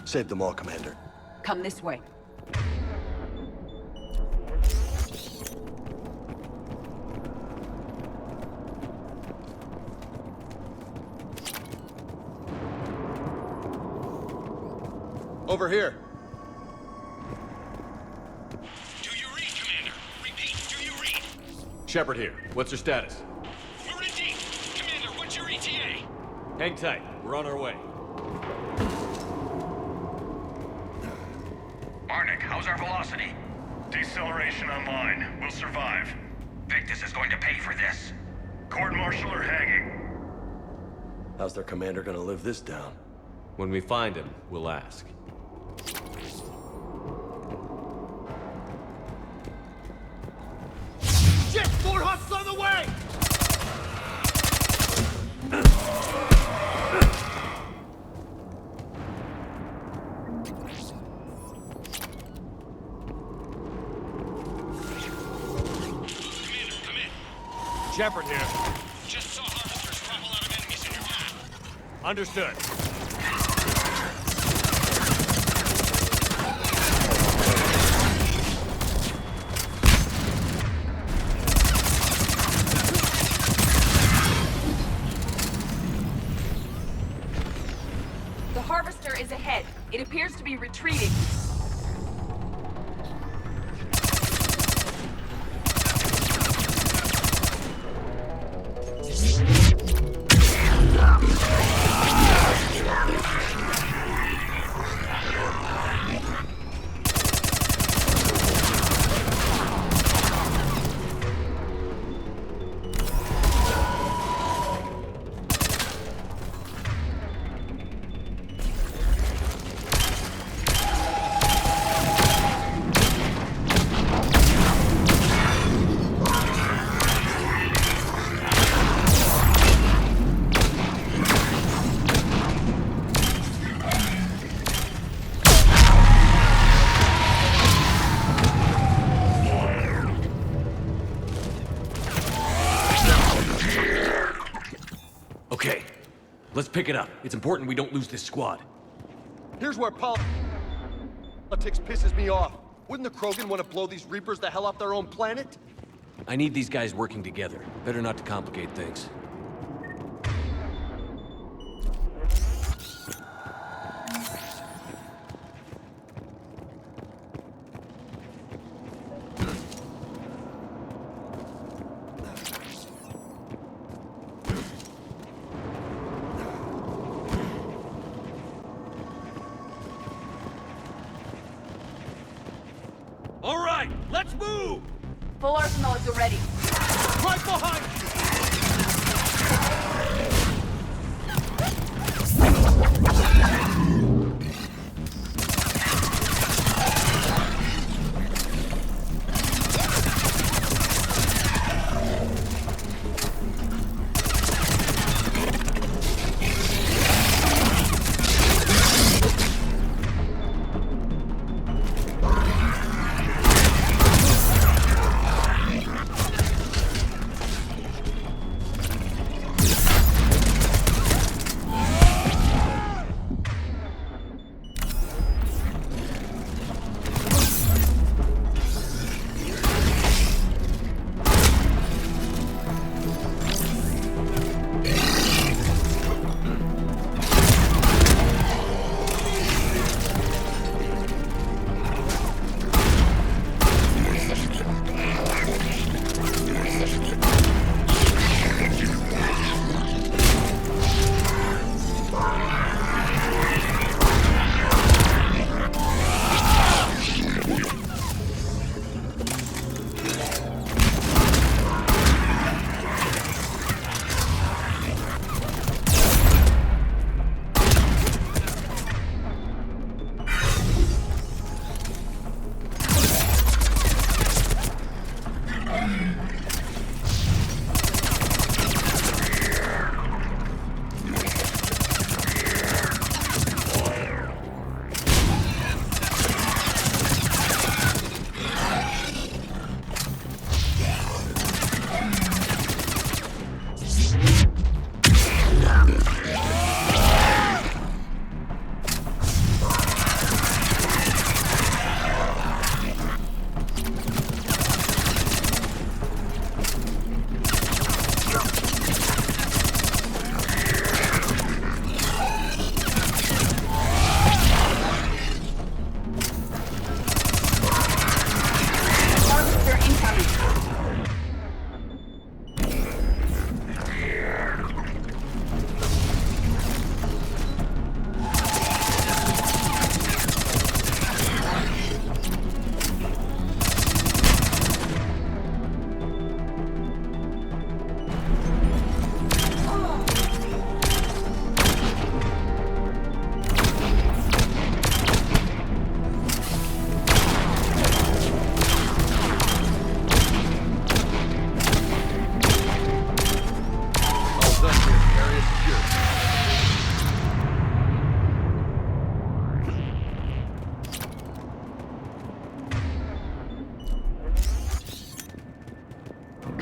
Save them all, Commander. Come this way. Over here. Do you read, Commander? Repeat, do you read? Shepard here. What's your status? We're in deep. Commander, what's your ETA? Hang tight. We're on our way. Arnik, how's our velocity? Deceleration online. We'll survive. Victus is going to pay for this. Court-martial or hanging? How's their commander gonna live this down? When we find him, we'll ask. Shit! More husks on the way! Shepard here. Just saw harvesters drop a lot of enemies in your path. Understood. The harvester is ahead. It appears to be retreating. Let's pick it up. It's important we don't lose this squad. Here's where politics pisses me off. Wouldn't the Krogan want to blow these Reapers the hell off their own planet? I need these guys working together. Better not to complicate things. All right, let's move! Full arsenal is ready. Right behind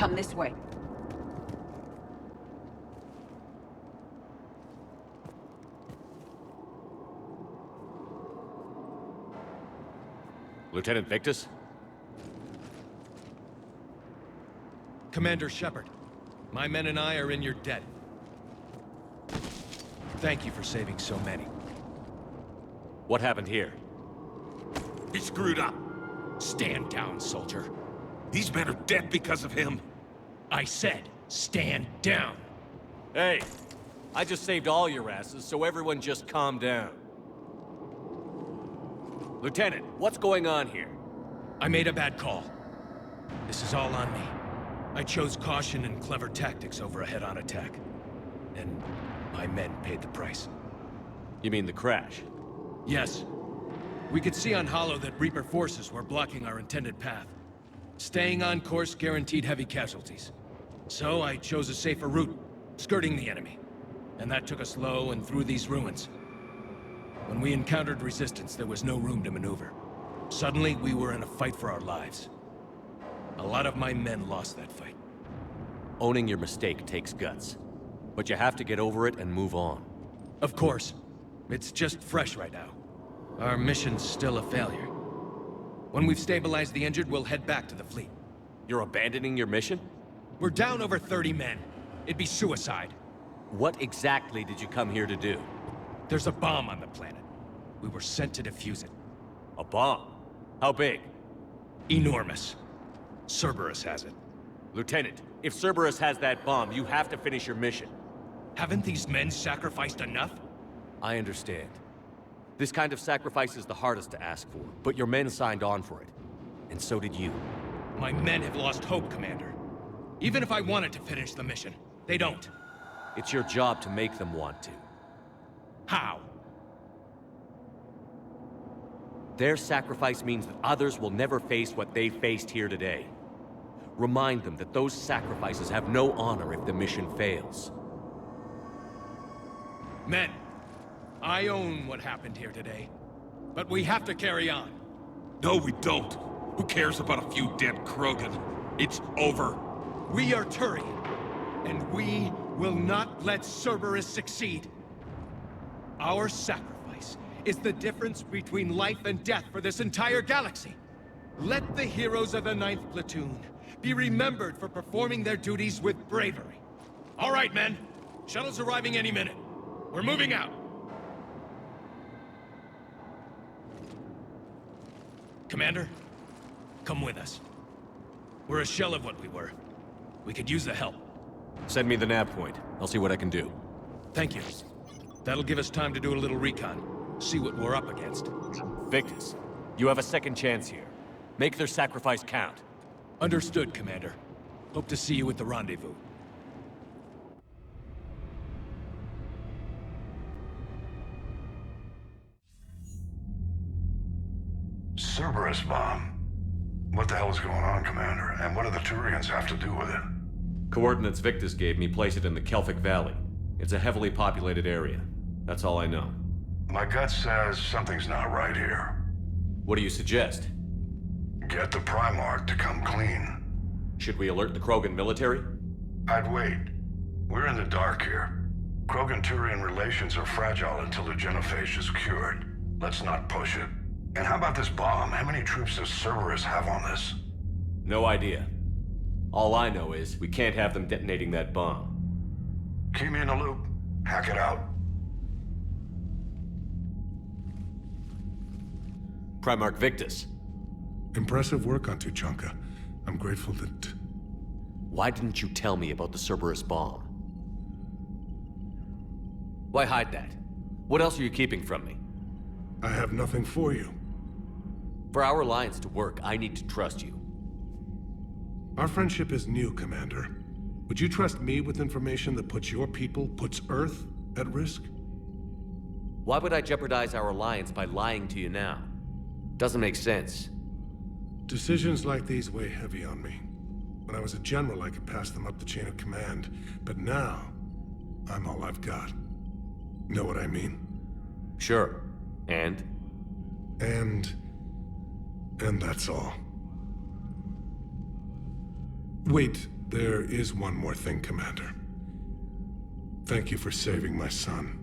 Come this way. Lieutenant Victus? Commander Shepard, my men and I are in your debt. Thank you for saving so many. What happened here? He screwed up. Stand down, soldier. These men are dead because of him. I said, stand down. Hey, I just saved all your asses, so everyone just calm down. Lieutenant, what's going on here? I made a bad call. This is all on me. I chose caution and clever tactics over a head-on attack. And my men paid the price. You mean the crash? Yes. We could see on Hollow that Reaper forces were blocking our intended path. Staying on course guaranteed heavy casualties. So I chose a safer route, skirting the enemy. And that took us low and through these ruins. When we encountered resistance, there was no room to maneuver. Suddenly, we were in a fight for our lives. A lot of my men lost that fight. Owning your mistake takes guts. But you have to get over it and move on. Of course. It's just fresh right now. Our mission's still a failure. When we've stabilized the injured, we'll head back to the fleet. You're abandoning your mission? We're down over 30 men. It'd be suicide. What exactly did you come here to do? There's a bomb on the planet. We were sent to defuse it. A bomb? How big? Enormous. Cerberus has it. Lieutenant, if Cerberus has that bomb, you have to finish your mission. Haven't these men sacrificed enough? I understand. This kind of sacrifice is the hardest to ask for, but your men signed on for it. And so did you. My men have lost hope, Commander. Even if I wanted to finish the mission, they don't. It's your job to make them want to. How? Their sacrifice means that others will never face what they faced here today. Remind them that those sacrifices have no honor if the mission fails. Men, I own what happened here today. But we have to carry on. No, we don't. Who cares about a few dead Krogan? It's over. We are Turian, and we will not let Cerberus succeed. Our sacrifice is the difference between life and death for this entire galaxy. Let the heroes of the 9th Platoon be remembered for performing their duties with bravery. All right, men. Shuttle's arriving any minute. We're moving out. Commander, come with us. We're a shell of what we were. We could use the help. Send me the nav point. I'll see what I can do. Thank you. That'll give us time to do a little recon. See what we're up against. Victus, you have a second chance here. Make their sacrifice count. Understood, Commander. Hope to see you at the rendezvous. Cerberus bomb. What the hell is going on, Commander? And what do the Turians have to do with it? Coordinates Victus gave me place it in the Kelphic Valley. It's a heavily populated area. That's all I know. My gut says something's not right here. What do you suggest? Get the Primarch to come clean. Should we alert the Krogan military? I'd wait. We're in the dark here. Krogan-Turian relations are fragile until the genophage is cured. Let's not push it. And how about this bomb? How many troops does Cerberus have on this? No idea. All I know is we can't have them detonating that bomb. Keep me in the loop. Hack it out. Primarch Victus. Impressive work on Tuchanka. I'm grateful that... Why didn't you tell me about the Cerberus bomb? Why hide that? What else are you keeping from me? I have nothing for you. For our alliance to work, I need to trust you. Our friendship is new, Commander. Would you trust me with information that puts your people, puts Earth, at risk? Why would I jeopardize our alliance by lying to you now? Doesn't make sense. Decisions like these weigh heavy on me. When I was a general, I could pass them up the chain of command. But now, I'm all I've got. Know what I mean? Sure. And that's all. Wait, there is one more thing, Commander. Thank you for saving my son.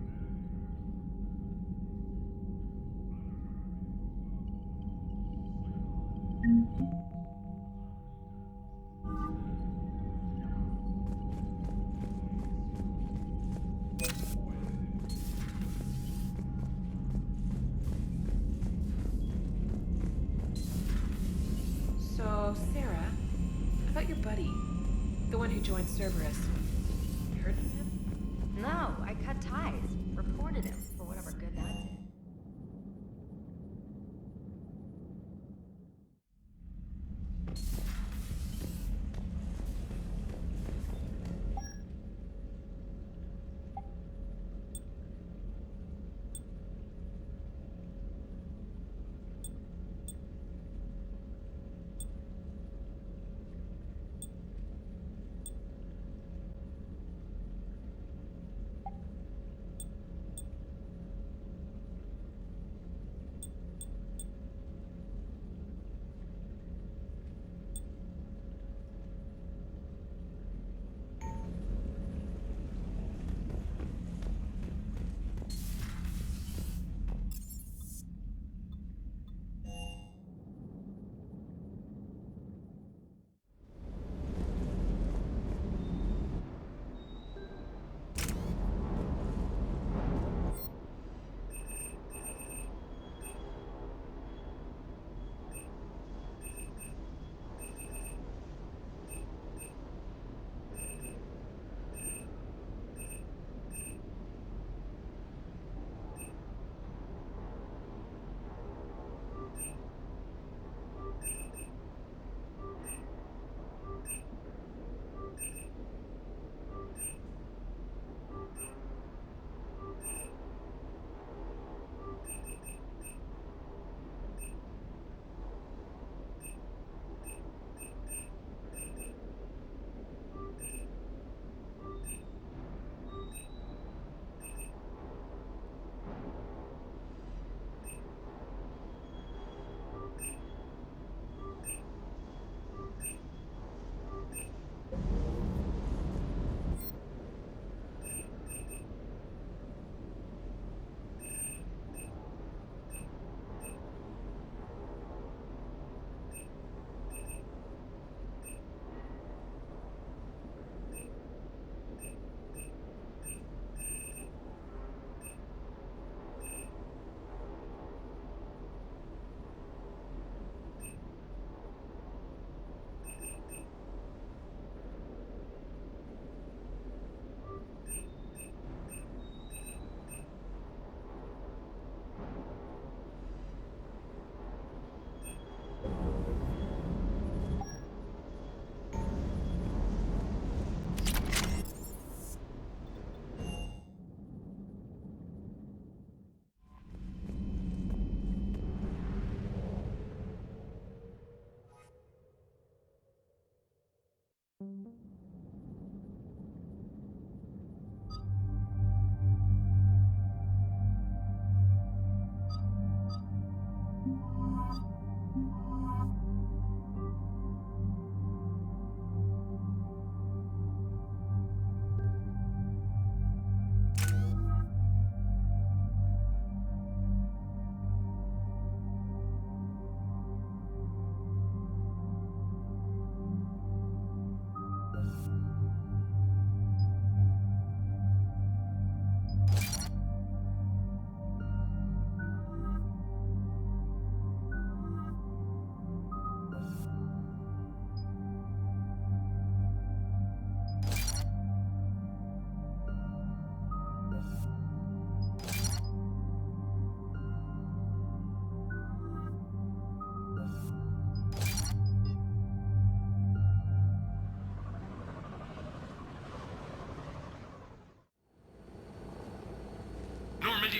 So, Sarah, about your buddy, the one who joined Cerberus. You heard from him? No, I cut ties. Reported him for whatever good that did.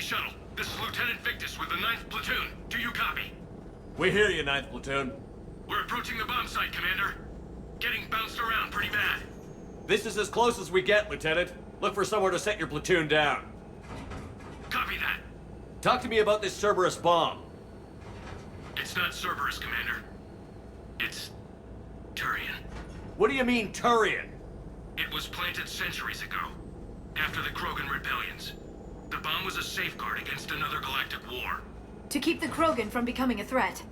shuttle. This is Lieutenant Victus with the 9th Platoon. Do you copy? We hear you, 9th Platoon. We're approaching the bomb site, Commander. Getting bounced around pretty bad. This is as close as we get, Lieutenant. Look for somewhere to set your platoon down. Copy that. Talk to me about this Cerberus bomb. It's not Cerberus, Commander. It's Turian. What do you mean, Turian? It was planted centuries ago, after the Krogan rebellions. The bomb was a safeguard against another galactic war. To keep the Krogan from becoming a threat.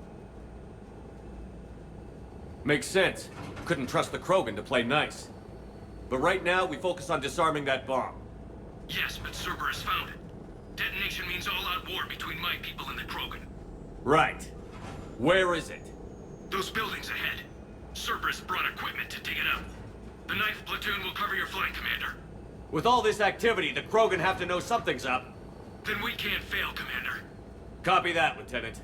Makes sense. Couldn't trust the Krogan to play nice. But right now, we focus on disarming that bomb. Yes, but Cerberus found it. Detonation means all-out war between my people and the Krogan. Right. Where is it? Those buildings ahead. Cerberus brought equipment to dig it up. The 9th Platoon will cover your flank, Commander. With all this activity, the Krogan have to know something's up. Then we can't fail, Commander. Copy that, Lieutenant.